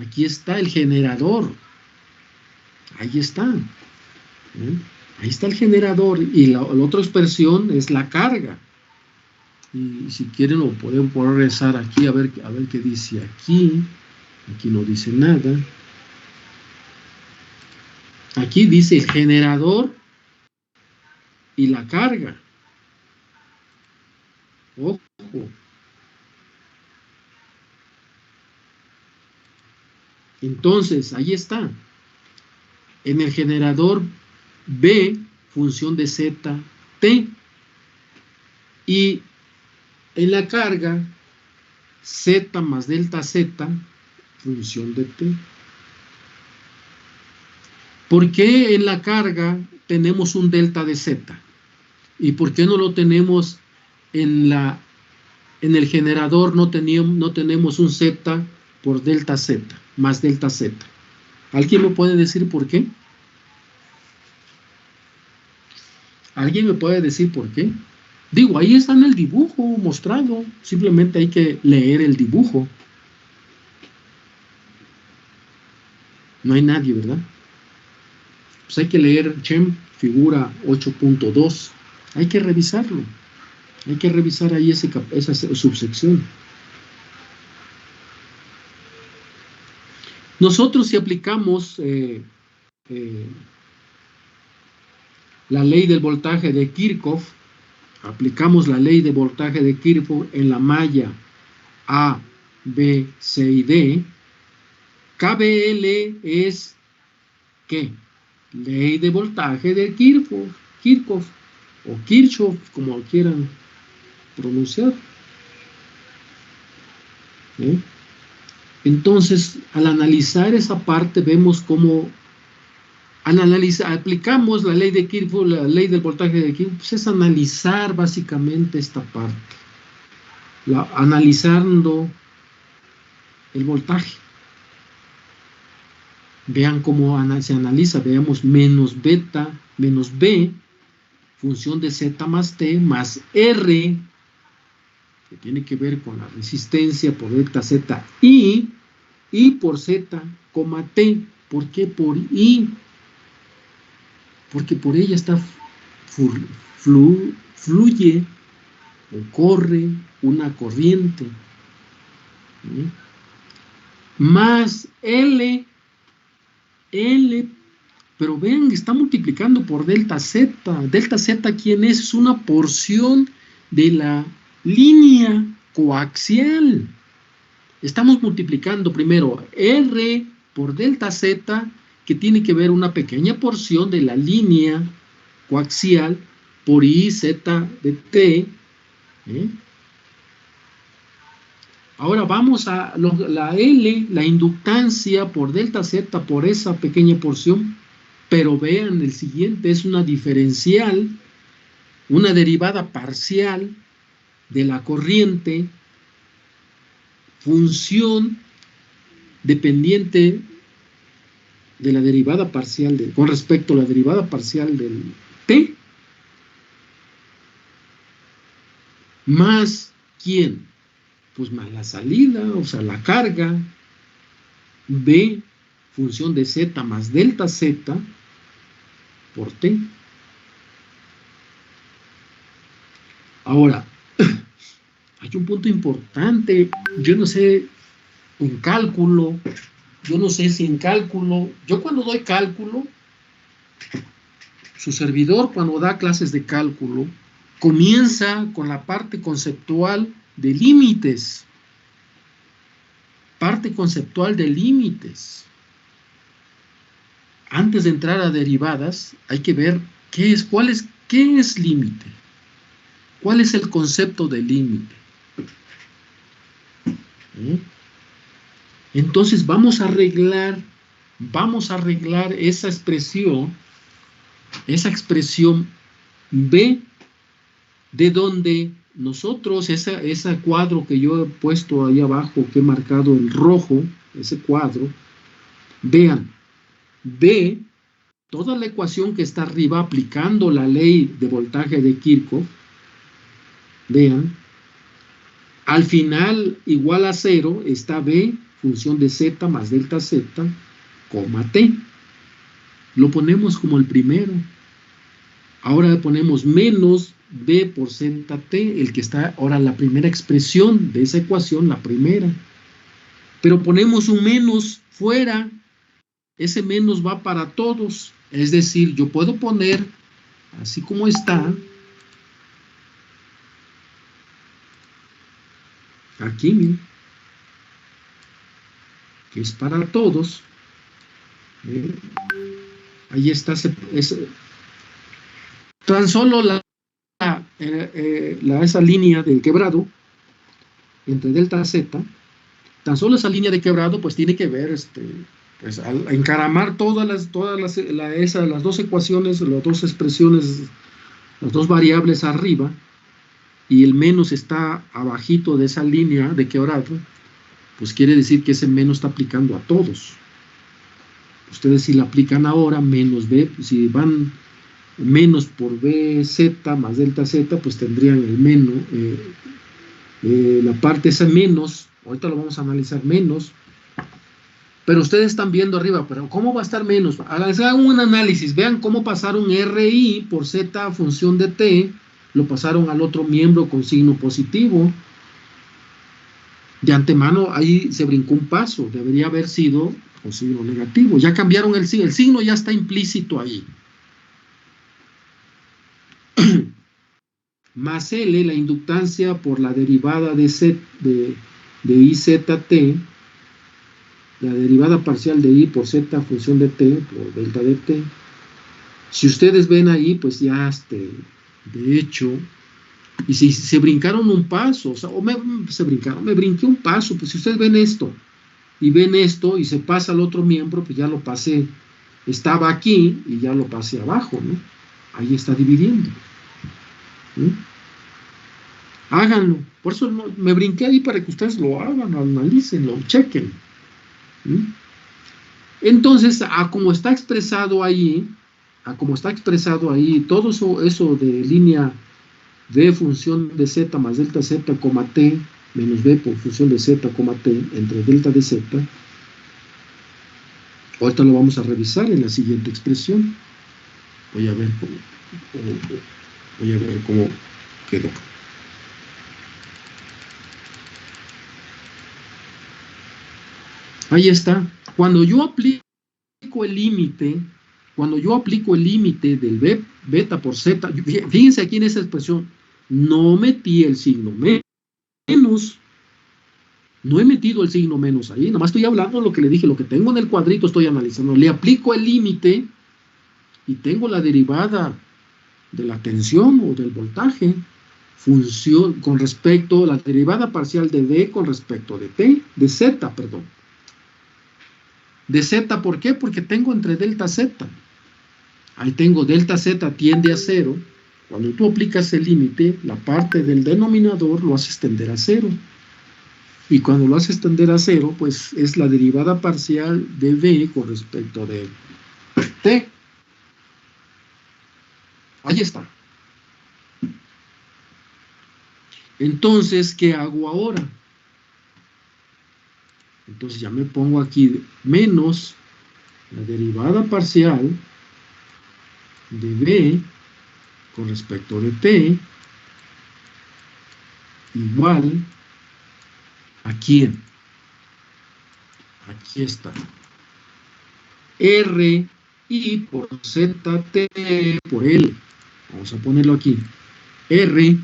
Aquí está el generador. Ahí está. Ahí está el generador. Y la otra expresión es la carga. Y si quieren lo podemos regresar aquí a ver qué dice aquí. Aquí no dice nada. Aquí dice el generador y la carga. Ojo. Entonces, ahí está. En el generador B, función de Z, T. Y en la carga, Z más delta Z, función de T. ¿Por qué en la carga tenemos un delta de Z? ¿Y por qué no lo tenemos en el generador? No tenemos un Z por delta Z, más delta Z. ¿Alguien me puede decir por qué? ¿Alguien me puede decir por qué? Digo, ahí está en el dibujo mostrado. Simplemente hay que leer el dibujo. No hay nadie, ¿verdad? Pues hay que leer Chem, figura 8.2. Hay que revisarlo. Hay que revisar ahí esa subsección. Nosotros, si aplicamos la ley del voltaje de Kirchhoff, aplicamos la ley de voltaje de Kirchhoff en la malla A, B, C y D, KVL es, ¿qué? Ley de voltaje de Kirchhoff, o Kirchhoff, como quieran pronunciar. ¿Eh? Entonces, al analizar esa parte, vemos cómo aplicamos la ley de Kirchhoff, la ley del voltaje de Kirchhoff, pues es analizar básicamente esta parte, analizando el voltaje. Vean cómo se analiza, veamos menos beta, menos B, función de Z más T, más R, que tiene que ver con la resistencia por delta Z, I por Z, T. ¿Por qué por I? Porque por ella está fluye o corre una corriente. ¿Sí? Más L, pero vean, está multiplicando por delta Z. Delta Z, ¿quién es? Es una porción de la línea coaxial. Estamos multiplicando primero R por delta Z, que tiene que ver una pequeña porción de la línea coaxial por I, Z de T. Ahora vamos a la L, la inductancia por delta Z por esa pequeña porción, pero vean el siguiente, es una diferencial, una derivada parcial de la corriente, función dependiente de la derivada parcial con respecto a la derivada parcial del T, más ¿quién? Pues más la salida, o sea, la carga, B, función de Z más delta Z por T. Ahora, hay un punto importante, yo no sé, en cálculo, yo cuando doy cálculo, su servidor cuando da clases de cálculo, comienza con la parte conceptual de límites. Parte conceptual de límites. Antes de entrar a derivadas, hay que ver qué es límite. ¿Cuál es el concepto de límite? Entonces vamos a arreglar esa expresión B, de donde nosotros, ese cuadro que yo he puesto ahí abajo, que he marcado en rojo, ese cuadro, vean, B, toda la ecuación que está arriba, aplicando la ley de voltaje de Kirchhoff, vean, al final, igual a 0, está B, función de Z más delta Z, T. Lo ponemos como el primero. Ahora ponemos menos B por ZT, el que está ahora la primera expresión de esa ecuación, la primera. Pero ponemos un menos fuera, ese menos va para todos. Es decir, yo puedo poner, así como está, aquí, miren, que es para todos. Ahí está, tan solo esa línea de quebrado entre delta Z, tan solo esa línea de quebrado pues tiene que ver pues al encaramar las dos ecuaciones, las dos expresiones, las dos variables arriba, y el menos está abajito de esa línea de quebrado, pues quiere decir que ese menos está aplicando a todos. Ustedes si la aplican ahora, menos B, si van menos por BZ más delta Z, pues tendrían el menos, la parte esa menos, ahorita lo vamos a analizar menos, pero ustedes están viendo arriba, pero ¿cómo va a estar menos? Hagan un análisis, vean cómo pasaron RI por Z función de T, lo pasaron al otro miembro con signo positivo. De antemano ahí se brincó un paso, debería haber sido con signo negativo, ya cambiaron el signo ya está implícito ahí. más L, la inductancia por la derivada de IZT, la derivada parcial de I por Z función de T, por delta de T. Si ustedes ven ahí, pues ya, de hecho, y si se brincaron un paso, o sea, me brinqué un paso, pues si ustedes ven esto, y ven esto, y se pasa al otro miembro, pues ya lo pasé, estaba aquí, y ya lo pasé abajo, ¿no? Ahí está dividiendo. ¿Sí? Háganlo, por eso me brinqué ahí para que ustedes lo hagan, lo analicen, lo chequen. ¿Sí? Entonces, como está expresado ahí, todo eso de línea B función de Z más delta Z, T, menos B por función de Z, T, entre delta de Z, ahorita lo vamos a revisar en la siguiente expresión. Voy a ver cómo quedó. Ahí está. Cuando yo aplico el límite del beta por Z, fíjense aquí en esa expresión, no metí el signo menos, no he metido el signo menos ahí, nomás estoy hablando de lo que le dije, lo que tengo en el cuadrito estoy analizando, le aplico el límite y tengo la derivada de la tensión o del voltaje, función con respecto a la derivada parcial de D con respecto de T, de Z, perdón. De Z, ¿por qué? Porque tengo entre delta Z. Ahí tengo delta Z tiende a 0. Cuando tú aplicas el límite, la parte del denominador lo haces tender a 0. Y cuando lo haces tender a 0, pues es la derivada parcial de V con respecto de T. Ahí está. Entonces, ¿qué hago ahora? Entonces ya me pongo aquí menos la derivada parcial de V con respecto de T igual ¿a quién? Aquí está. R I por ZT por L. Vamos a ponerlo aquí. R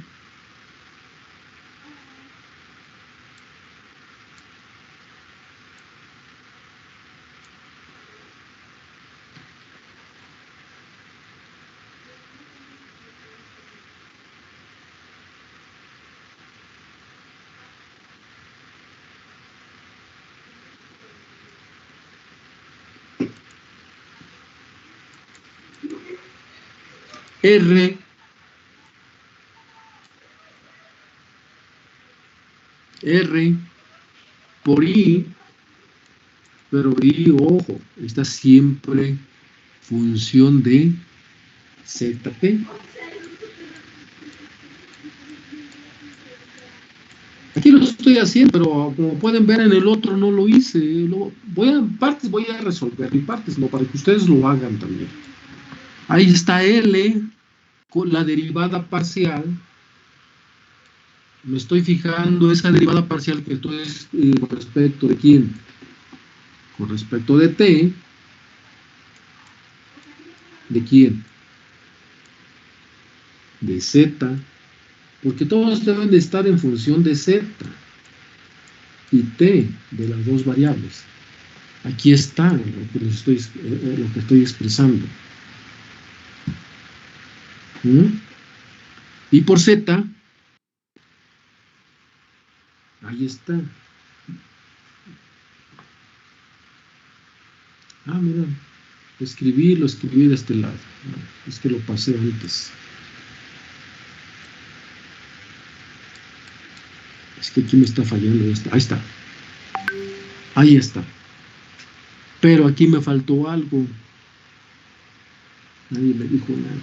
R R por I, pero I, ojo, está siempre función de ZT. Aquí lo estoy haciendo, pero como pueden ver en el otro no lo hice. En partes voy a resolver, en partes no, para que ustedes lo hagan también. Ahí está L con la derivada parcial. Me estoy fijando esa derivada parcial que esto es con respecto de quién, con respecto de T, ¿de quién? De Z, porque todos deben de estar en función de Z y T de las dos variables. Aquí está lo que estoy expresando. Y por Z, ahí está. Mira, lo escribí de este lado. Es que lo pasé antes. Es que aquí me está fallando esta. Ahí está. Ahí está. Pero aquí me faltó algo. Nadie me dijo nada.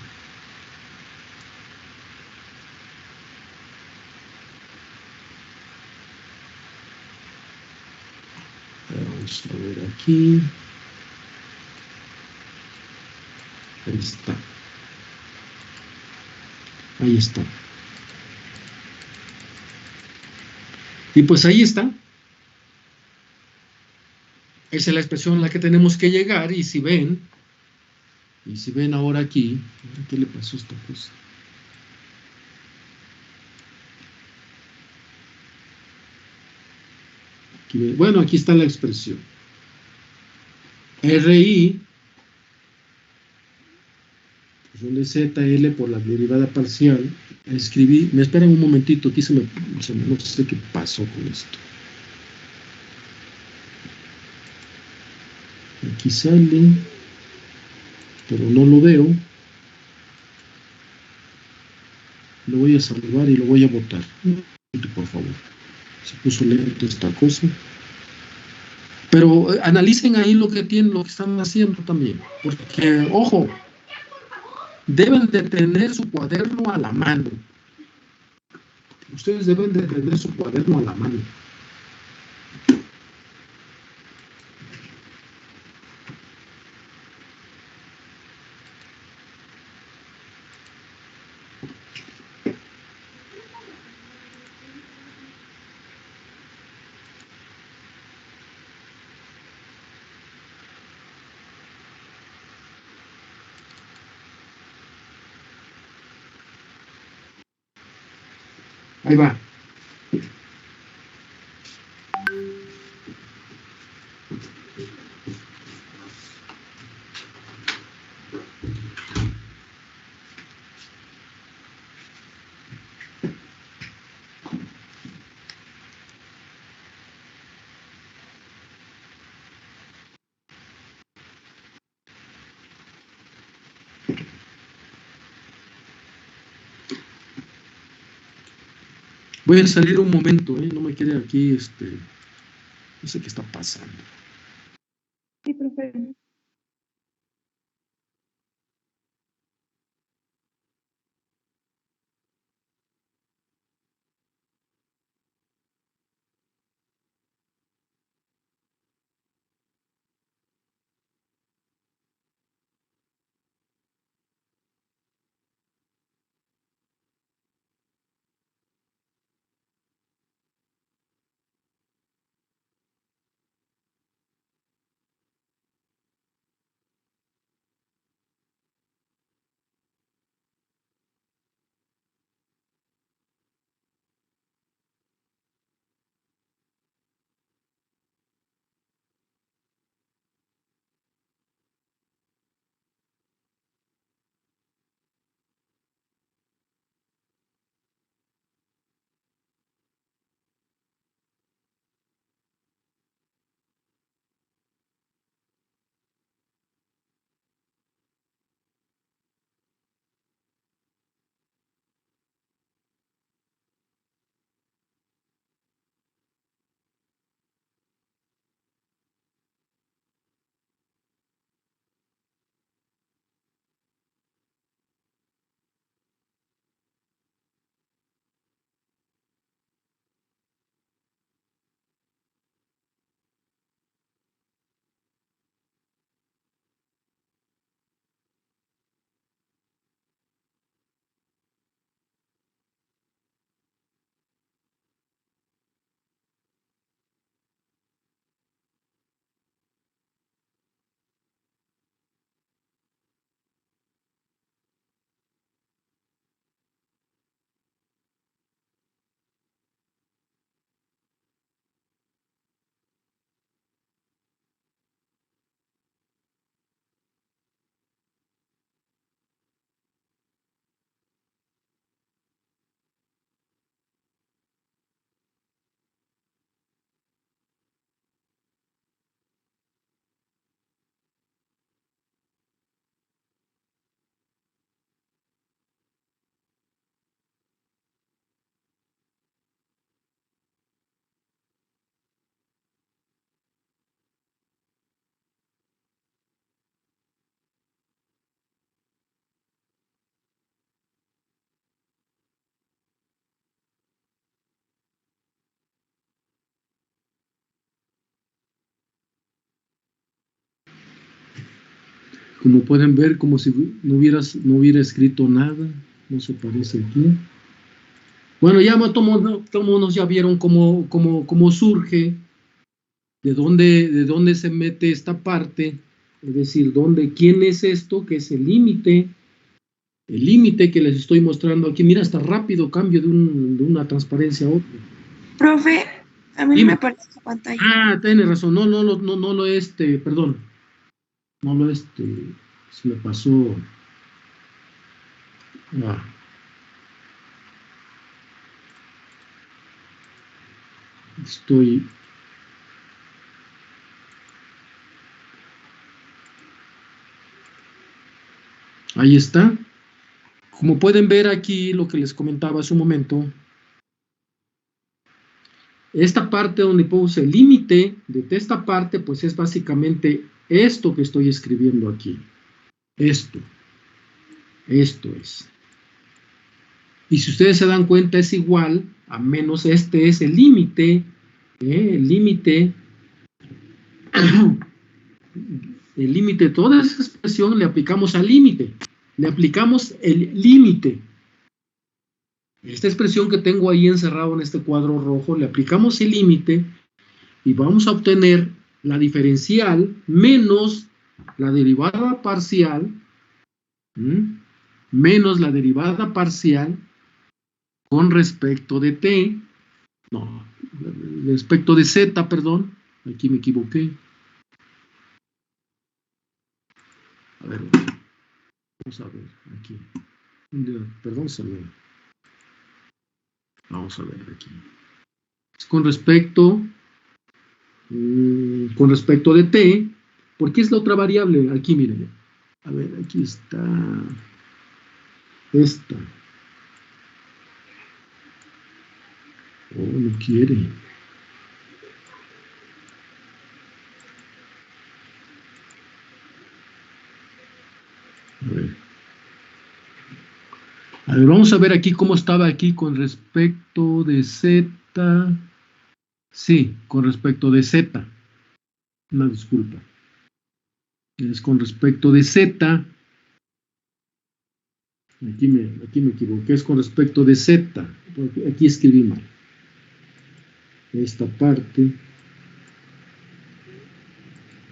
Vamos a ver aquí. Ahí está. Ahí está. Y pues ahí está. Esa es la expresión a la que tenemos que llegar. Y si ven ahora aquí, ¿qué le pasó a esta cosa? Bueno, aquí está la expresión. RI, función de ZL por la derivada parcial. Escribí, me esperan un momentito, aquí no sé qué pasó con esto. Aquí sale, pero no lo veo. Lo voy a salvar y lo voy a botar. Por favor. Se puso lento esta cosa. Pero analicen ahí lo que tienen, lo que están haciendo también. Porque, ojo, deben de tener su cuaderno a la mano. Ustedes deben de tener su cuaderno a la mano. Ahí va. Voy a salir un momento, no me quede aquí, no sé qué está pasando. Sí, profe. Como pueden ver, como si no hubiera escrito nada, no se parece aquí. Bueno, ya todos ya vieron cómo surge, de dónde se mete esta parte, es decir, quién es esto, que es el límite que les estoy mostrando aquí. Mira, hasta rápido cambio de una transparencia a otra. Profe, A mí no Dime. me aparece su pantalla. Ah, tienes razón. No lo perdón. No lo se me pasó. Ah, estoy. Ahí está. Como pueden ver aquí, lo que les comentaba hace un momento, esta parte donde puse el límite de esta parte, pues es básicamente esto que estoy escribiendo aquí. Esto es. Y si ustedes se dan cuenta, es igual a menos este es el límite. El límite. El límite, toda esa expresión le aplicamos al límite. Le aplicamos el límite. Esta expresión que tengo ahí encerrado en este cuadro rojo, le aplicamos el límite y vamos a obtener la diferencial menos la derivada parcial, menos la derivada parcial con respecto de t, no, respecto de z, perdón, aquí me equivoqué. A ver, vamos a ver aquí. Perdón, vamos a ver aquí. Es con respecto de t, porque es la otra variable. Aquí, miren. A ver, aquí está. Esta. Oh, no quiere. A ver, vamos a ver aquí cómo estaba aquí con respecto de z. Sí, con respecto de z. Una disculpa. Es con respecto de z. Aquí me equivoqué, es con respecto de z. Aquí escribí mal. Esta parte.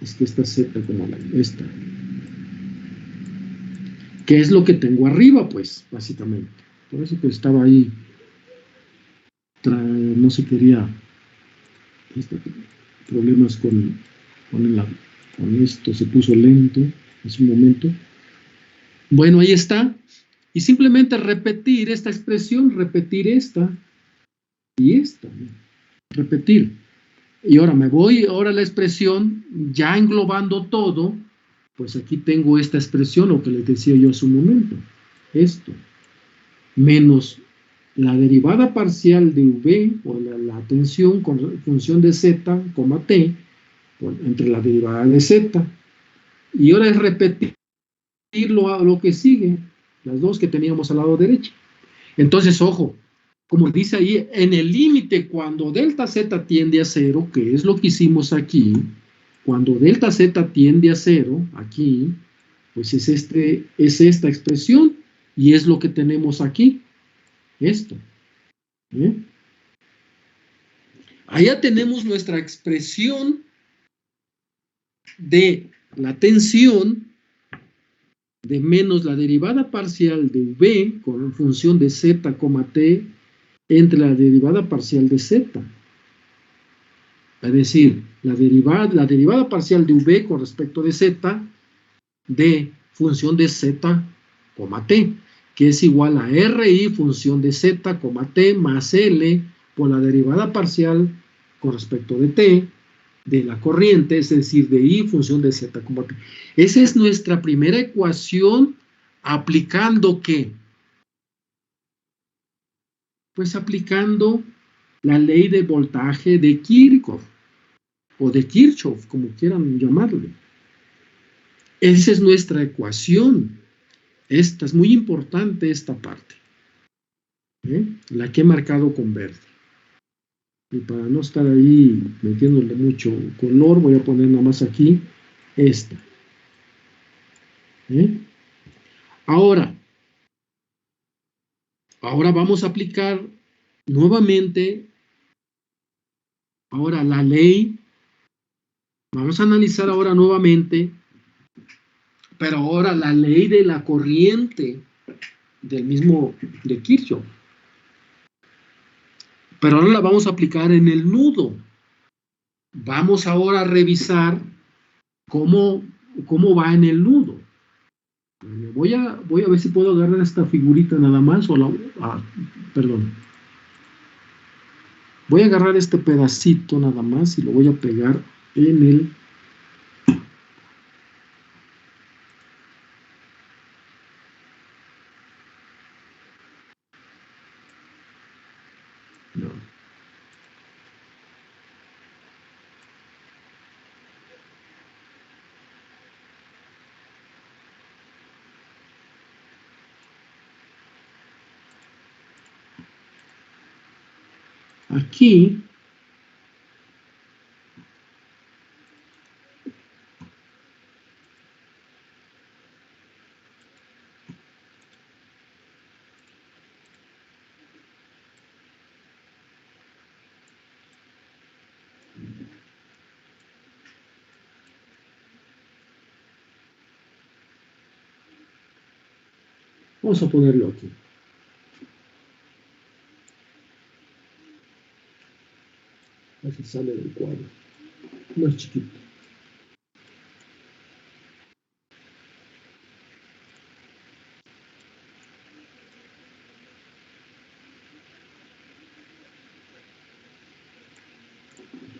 Es que esta z como esta. ¿Qué es lo que tengo arriba? Pues, básicamente. Por eso que estaba ahí. No se quería. Problemas con esto. Se puso lento hace un momento. Bueno, ahí está. Y simplemente repetir esta expresión, repetir esta y esta. Repetir. Y ahora me voy, ahora la expresión, ya englobando todo, pues aquí tengo esta expresión, lo que les decía yo hace un momento. Esto. Menos la derivada parcial de v, o la tensión con función de z, t, entre la derivada de z. Y ahora es repetir lo que sigue, las dos que teníamos al lado derecho. Entonces, ojo, como dice ahí, en el límite cuando delta z tiende a 0, que es lo que hicimos aquí, cuando delta z tiende a 0, aquí, pues es esta expresión, y es lo que tenemos aquí, esto. Allá tenemos nuestra expresión de la tensión de menos la derivada parcial de v con función de z, t entre la derivada parcial de z. Es decir, la derivada parcial de v con respecto de z de función de z, t, que es igual a ri función de z, t más l por la derivada parcial con respecto de t de la corriente, es decir, de I función de Z, t. Esa es nuestra primera ecuación aplicando ¿qué? Pues aplicando la ley de voltaje de Kirchhoff, o de Kirchhoff, como quieran llamarle. Esa es nuestra ecuación. Esta es muy importante, esta parte. La que he marcado con verde. Y para no estar ahí metiéndole mucho color, voy a poner nada más aquí esta. Ahora vamos a aplicar nuevamente ahora la ley. Vamos a analizar ahora nuevamente, pero ahora la ley de la corriente del mismo de Kirchhoff. Pero ahora la vamos a aplicar en el nudo. Vamos ahora a revisar cómo va en el nudo. Voy a ver si puedo agarrar esta figurita nada más, perdón. Voy a agarrar este pedacito nada más y lo voy a pegar en el... No. Aquí vamos a ponerlo aquí. Así sale del cuadro. Más chiquito.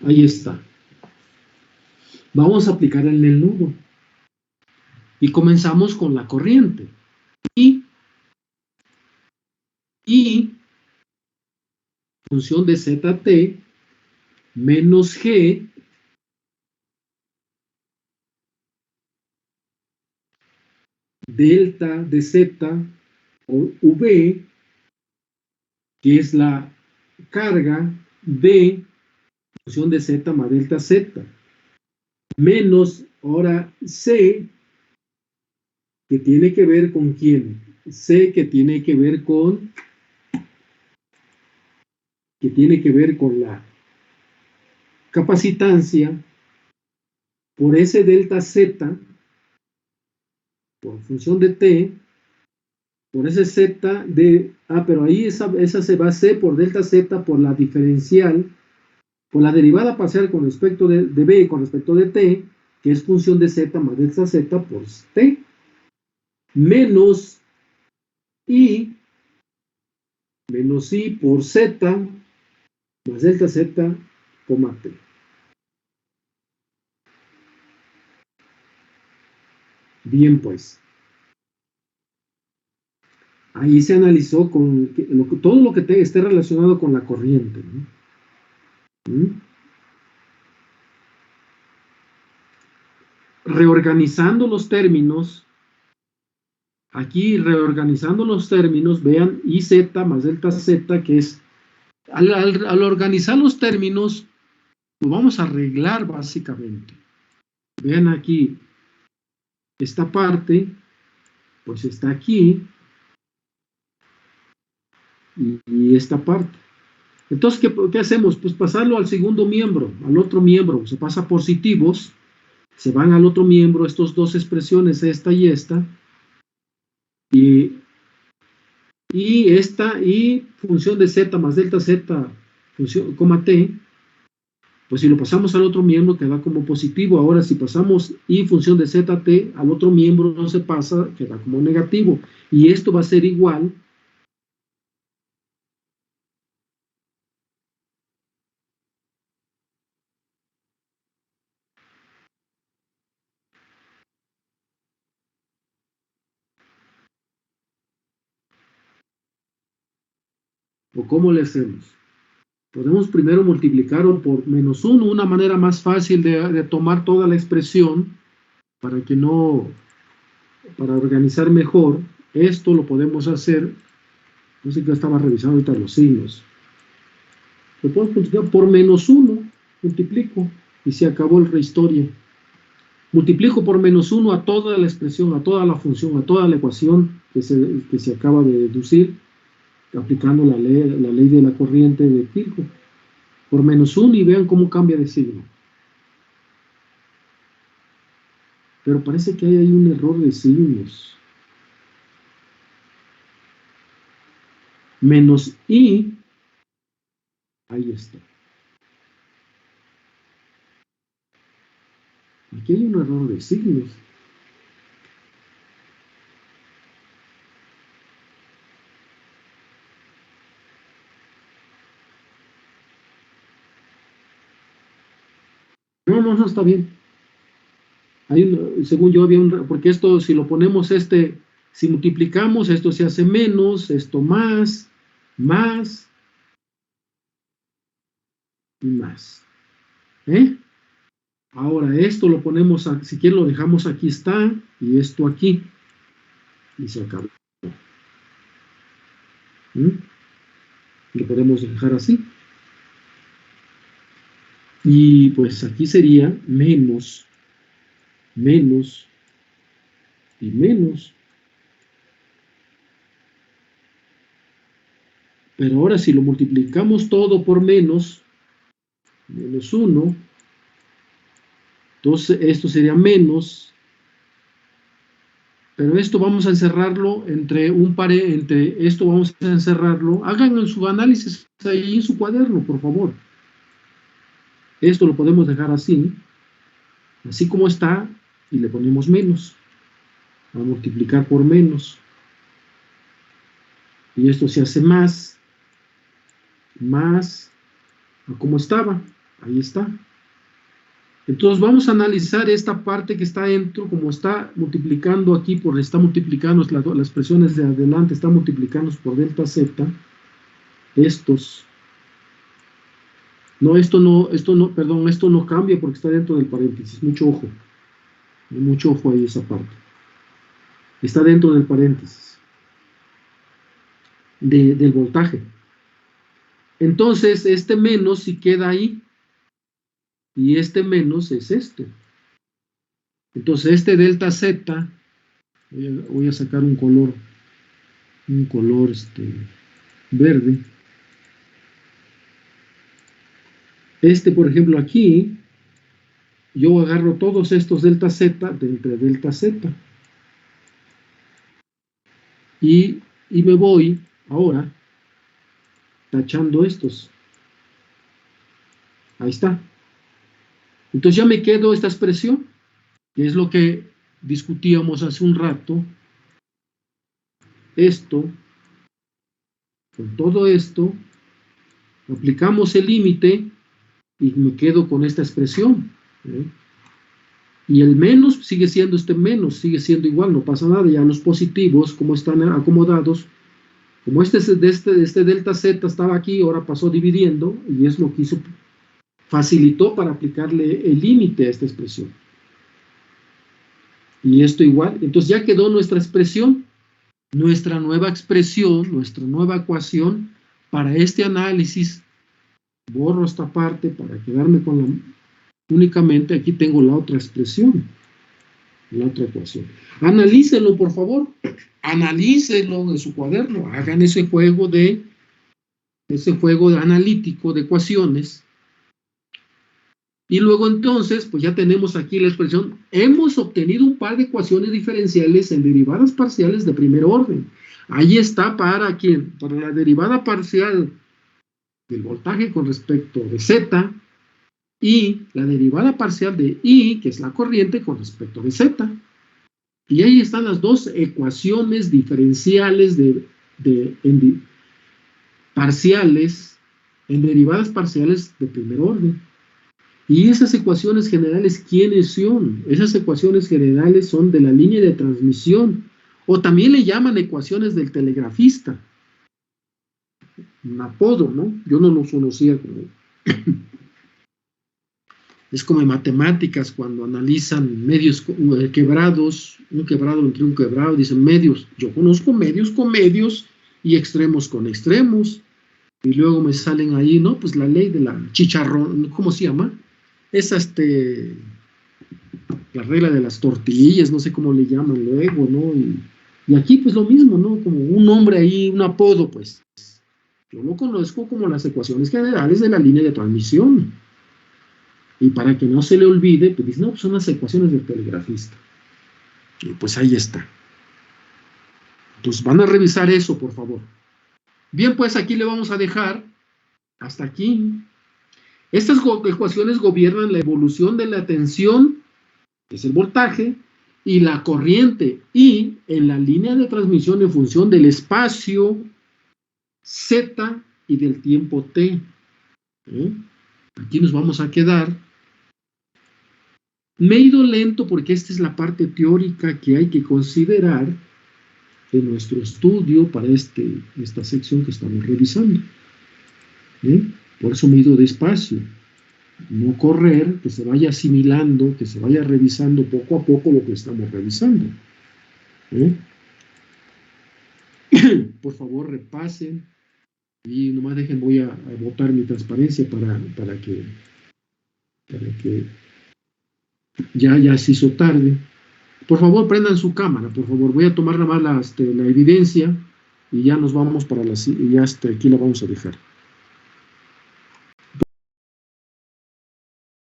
Ahí está. Vamos a aplicar en el nudo. Y comenzamos con la corriente. Y función de ZT menos G delta de Z por V, que es la carga de función de Z más delta Z, menos ahora C, que tiene que ver con quién, C que tiene que ver con la capacitancia por ese delta Z, por función de T, por ese Z de, pero ahí esa se va a C por delta Z por la diferencial, por la derivada parcial con respecto de B con respecto de T, que es función de Z más delta Z por T, menos I por Z más delta Z, T. Bien, pues. Ahí se analizó con todo lo que esté relacionado con la corriente, ¿no? Reorganizando los términos, aquí reorganizando los términos, vean IZ más delta Z, que es, al organizar los términos, lo vamos a arreglar básicamente. Vean aquí, esta parte, pues está aquí, y esta parte. Entonces, ¿qué hacemos? Pues pasarlo al segundo miembro, al otro miembro, se pasa positivos, se van al otro miembro, estas dos expresiones, esta y esta, y esta, y función de Z más delta Z, función, coma T, pues si lo pasamos al otro miembro queda como positivo. Ahora si pasamos y función de ZT al otro miembro no se pasa, queda como negativo. Y esto va a ser igual o ¿cómo le hacemos? Podemos primero multiplicarlo por menos 1, una manera más fácil de tomar toda la expresión para que no, para organizar mejor. Esto lo podemos hacer, no sé qué estaba revisando ahorita los signos. Lo podemos multiplicar por menos 1, multiplico, y se acabó la historia. Multiplico por menos 1 a toda la expresión, a toda la función, a toda la ecuación que se acaba de deducir, aplicando la ley de la corriente de Kirchhoff. Por menos 1 y vean cómo cambia de signo. Pero parece que hay ahí un error de signos. Menos I Ahí está. Aquí hay un error de signos. No, está bien. Según yo había porque esto, si lo ponemos si multiplicamos, esto se hace menos, esto más y más. Ahora esto lo ponemos, si quieren lo dejamos aquí está, y esto aquí, y se acabó. Lo podemos dejar así. Y pues aquí sería menos y menos. Pero ahora si lo multiplicamos todo por menos 1, entonces esto sería menos, pero esto vamos a encerrarlo entre esto vamos a encerrarlo, hagan en su análisis ahí en su cuaderno, por favor. Esto lo podemos dejar así como está, y le ponemos menos, a multiplicar por menos, y esto se hace más, a como estaba, ahí está. Entonces vamos a analizar esta parte que está dentro, como está multiplicando aquí, está multiplicando las expresiones de adelante, está multiplicando por delta z, estos. No, esto no cambia porque está dentro del paréntesis, mucho ojo ahí esa parte. Está dentro del paréntesis, del voltaje. Entonces, este menos si queda ahí, y este menos es esto. Entonces, este delta z, voy a sacar un color verde. Por ejemplo, aquí, yo agarro todos estos delta z de entre delta z. Y me voy ahora tachando estos. Ahí está. Entonces ya me quedo esta expresión, que es lo que discutíamos hace un rato. Esto, con todo esto, aplicamos el límite y me quedo con esta expresión. Y el menos sigue siendo menos, sigue siendo igual, no pasa nada. Ya los positivos, como están acomodados, como este delta z estaba aquí, ahora pasó dividiendo, y es lo que facilitó para aplicarle el límite a esta expresión. Y esto igual, entonces ya quedó nuestra expresión, nuestra nueva expresión, nuestra nueva ecuación para este análisis. Borro esta parte para quedarme con únicamente aquí tengo la otra expresión, la otra ecuación. Analícenlo, por favor, analícenlo en su cuaderno, hagan ese juego analítico de ecuaciones. Y luego entonces, pues ya tenemos aquí la expresión, hemos obtenido un par de ecuaciones diferenciales en derivadas parciales de primer orden. Ahí está para ¿quién? Para la derivada parcial del voltaje con respecto de Z, y la derivada parcial de I, que es la corriente, con respecto de Z. Y ahí están las dos ecuaciones diferenciales parciales, en derivadas parciales de primer orden. Y esas ecuaciones generales, ¿quiénes son? Esas ecuaciones generales son de la línea de transmisión, o también le llaman ecuaciones del telegrafista. Un apodo, ¿no? Yo no los conocía como... Es como en matemáticas, cuando analizan medios quebrados, un quebrado entre un quebrado, dicen medios. Yo conozco medios con medios y extremos con extremos. Y luego me salen ahí, ¿no? Pues la ley de la chicharrón, ¿cómo se llama? Es la regla de las tortillas, no sé cómo le llaman luego, ¿no? Y aquí pues lo mismo, ¿no? Como un nombre ahí, un apodo, pues. Yo lo conozco como las ecuaciones generales de la línea de transmisión. Y para que no se le olvide, pues dice, no, pues son las ecuaciones del telegrafista. Y pues ahí está. Entonces van a revisar eso, por favor. Bien, pues aquí le vamos a dejar Hasta aquí. Estas ecuaciones gobiernan la evolución de la tensión, que es el voltaje, y la corriente, y en la línea de transmisión en función del espacio Z y del tiempo T. Aquí nos vamos a quedar. Me he ido lento porque esta es la parte teórica que hay que considerar en nuestro estudio para esta sección que estamos revisando. Por eso me he ido despacio. No correr, que se vaya asimilando, que se vaya revisando poco a poco lo que estamos revisando. Por favor, repasen. Y nomás dejen, voy a botar mi transparencia para que ya se hizo tarde. Por favor, prendan su cámara, por favor. Voy a tomar nada más la evidencia y ya nos vamos para y ya aquí la vamos a dejar.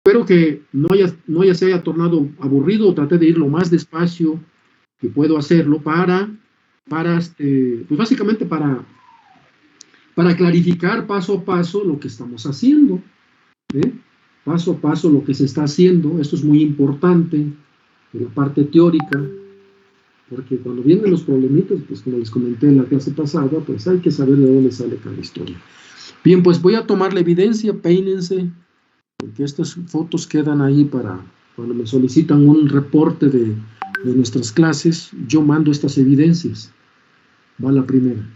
Espero que no se haya tornado aburrido. Traté de ir lo más despacio que puedo hacerlo pues básicamente para clarificar paso a paso lo que estamos haciendo. Paso a paso lo que se está haciendo. Esto es muy importante en la parte teórica, porque cuando vienen los problemitas, pues como les comenté en la clase pasada, pues hay que saber de dónde sale cada historia. Bien, pues voy a tomar la evidencia, peínense, porque estas fotos quedan ahí para cuando me solicitan un reporte de nuestras clases, yo mando estas evidencias. Va la primera.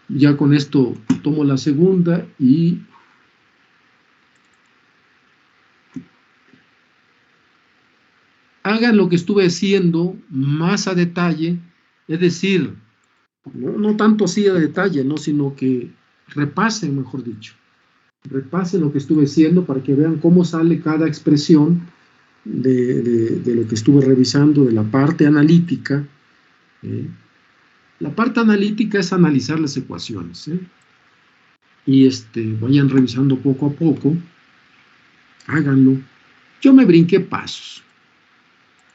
Ya con esto tomo la segunda y hagan lo que estuve haciendo más a detalle, es decir, no tanto así a detalle, ¿no? Sino que repasen, mejor dicho. Repasen lo que estuve haciendo para que vean cómo sale cada expresión de lo que estuve revisando, de la parte analítica. La parte analítica es analizar las ecuaciones. Y vayan revisando poco a poco. Háganlo. Yo me brinqué pasos,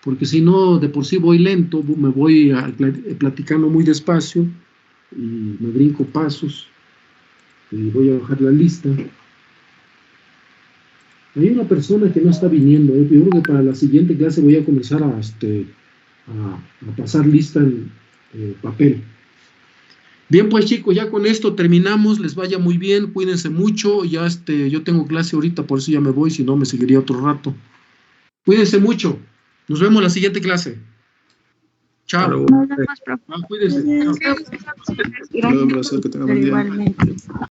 porque si no, de por sí voy lento, me voy platicando muy despacio y me brinco pasos. Y voy a bajar la lista. Hay una persona que no está viniendo. Yo creo que para la siguiente clase voy a comenzar a pasar lista en papel. Bien, pues chicos, ya con esto terminamos. Les vaya muy bien, cuídense mucho. Ya yo tengo clase ahorita, por eso ya me voy, si no me seguiría otro rato. Cuídense mucho. Nos vemos en la siguiente clase. Chao. Nos vemos, profe. Cuídense. Chao. Gracias. Que tenga buen día.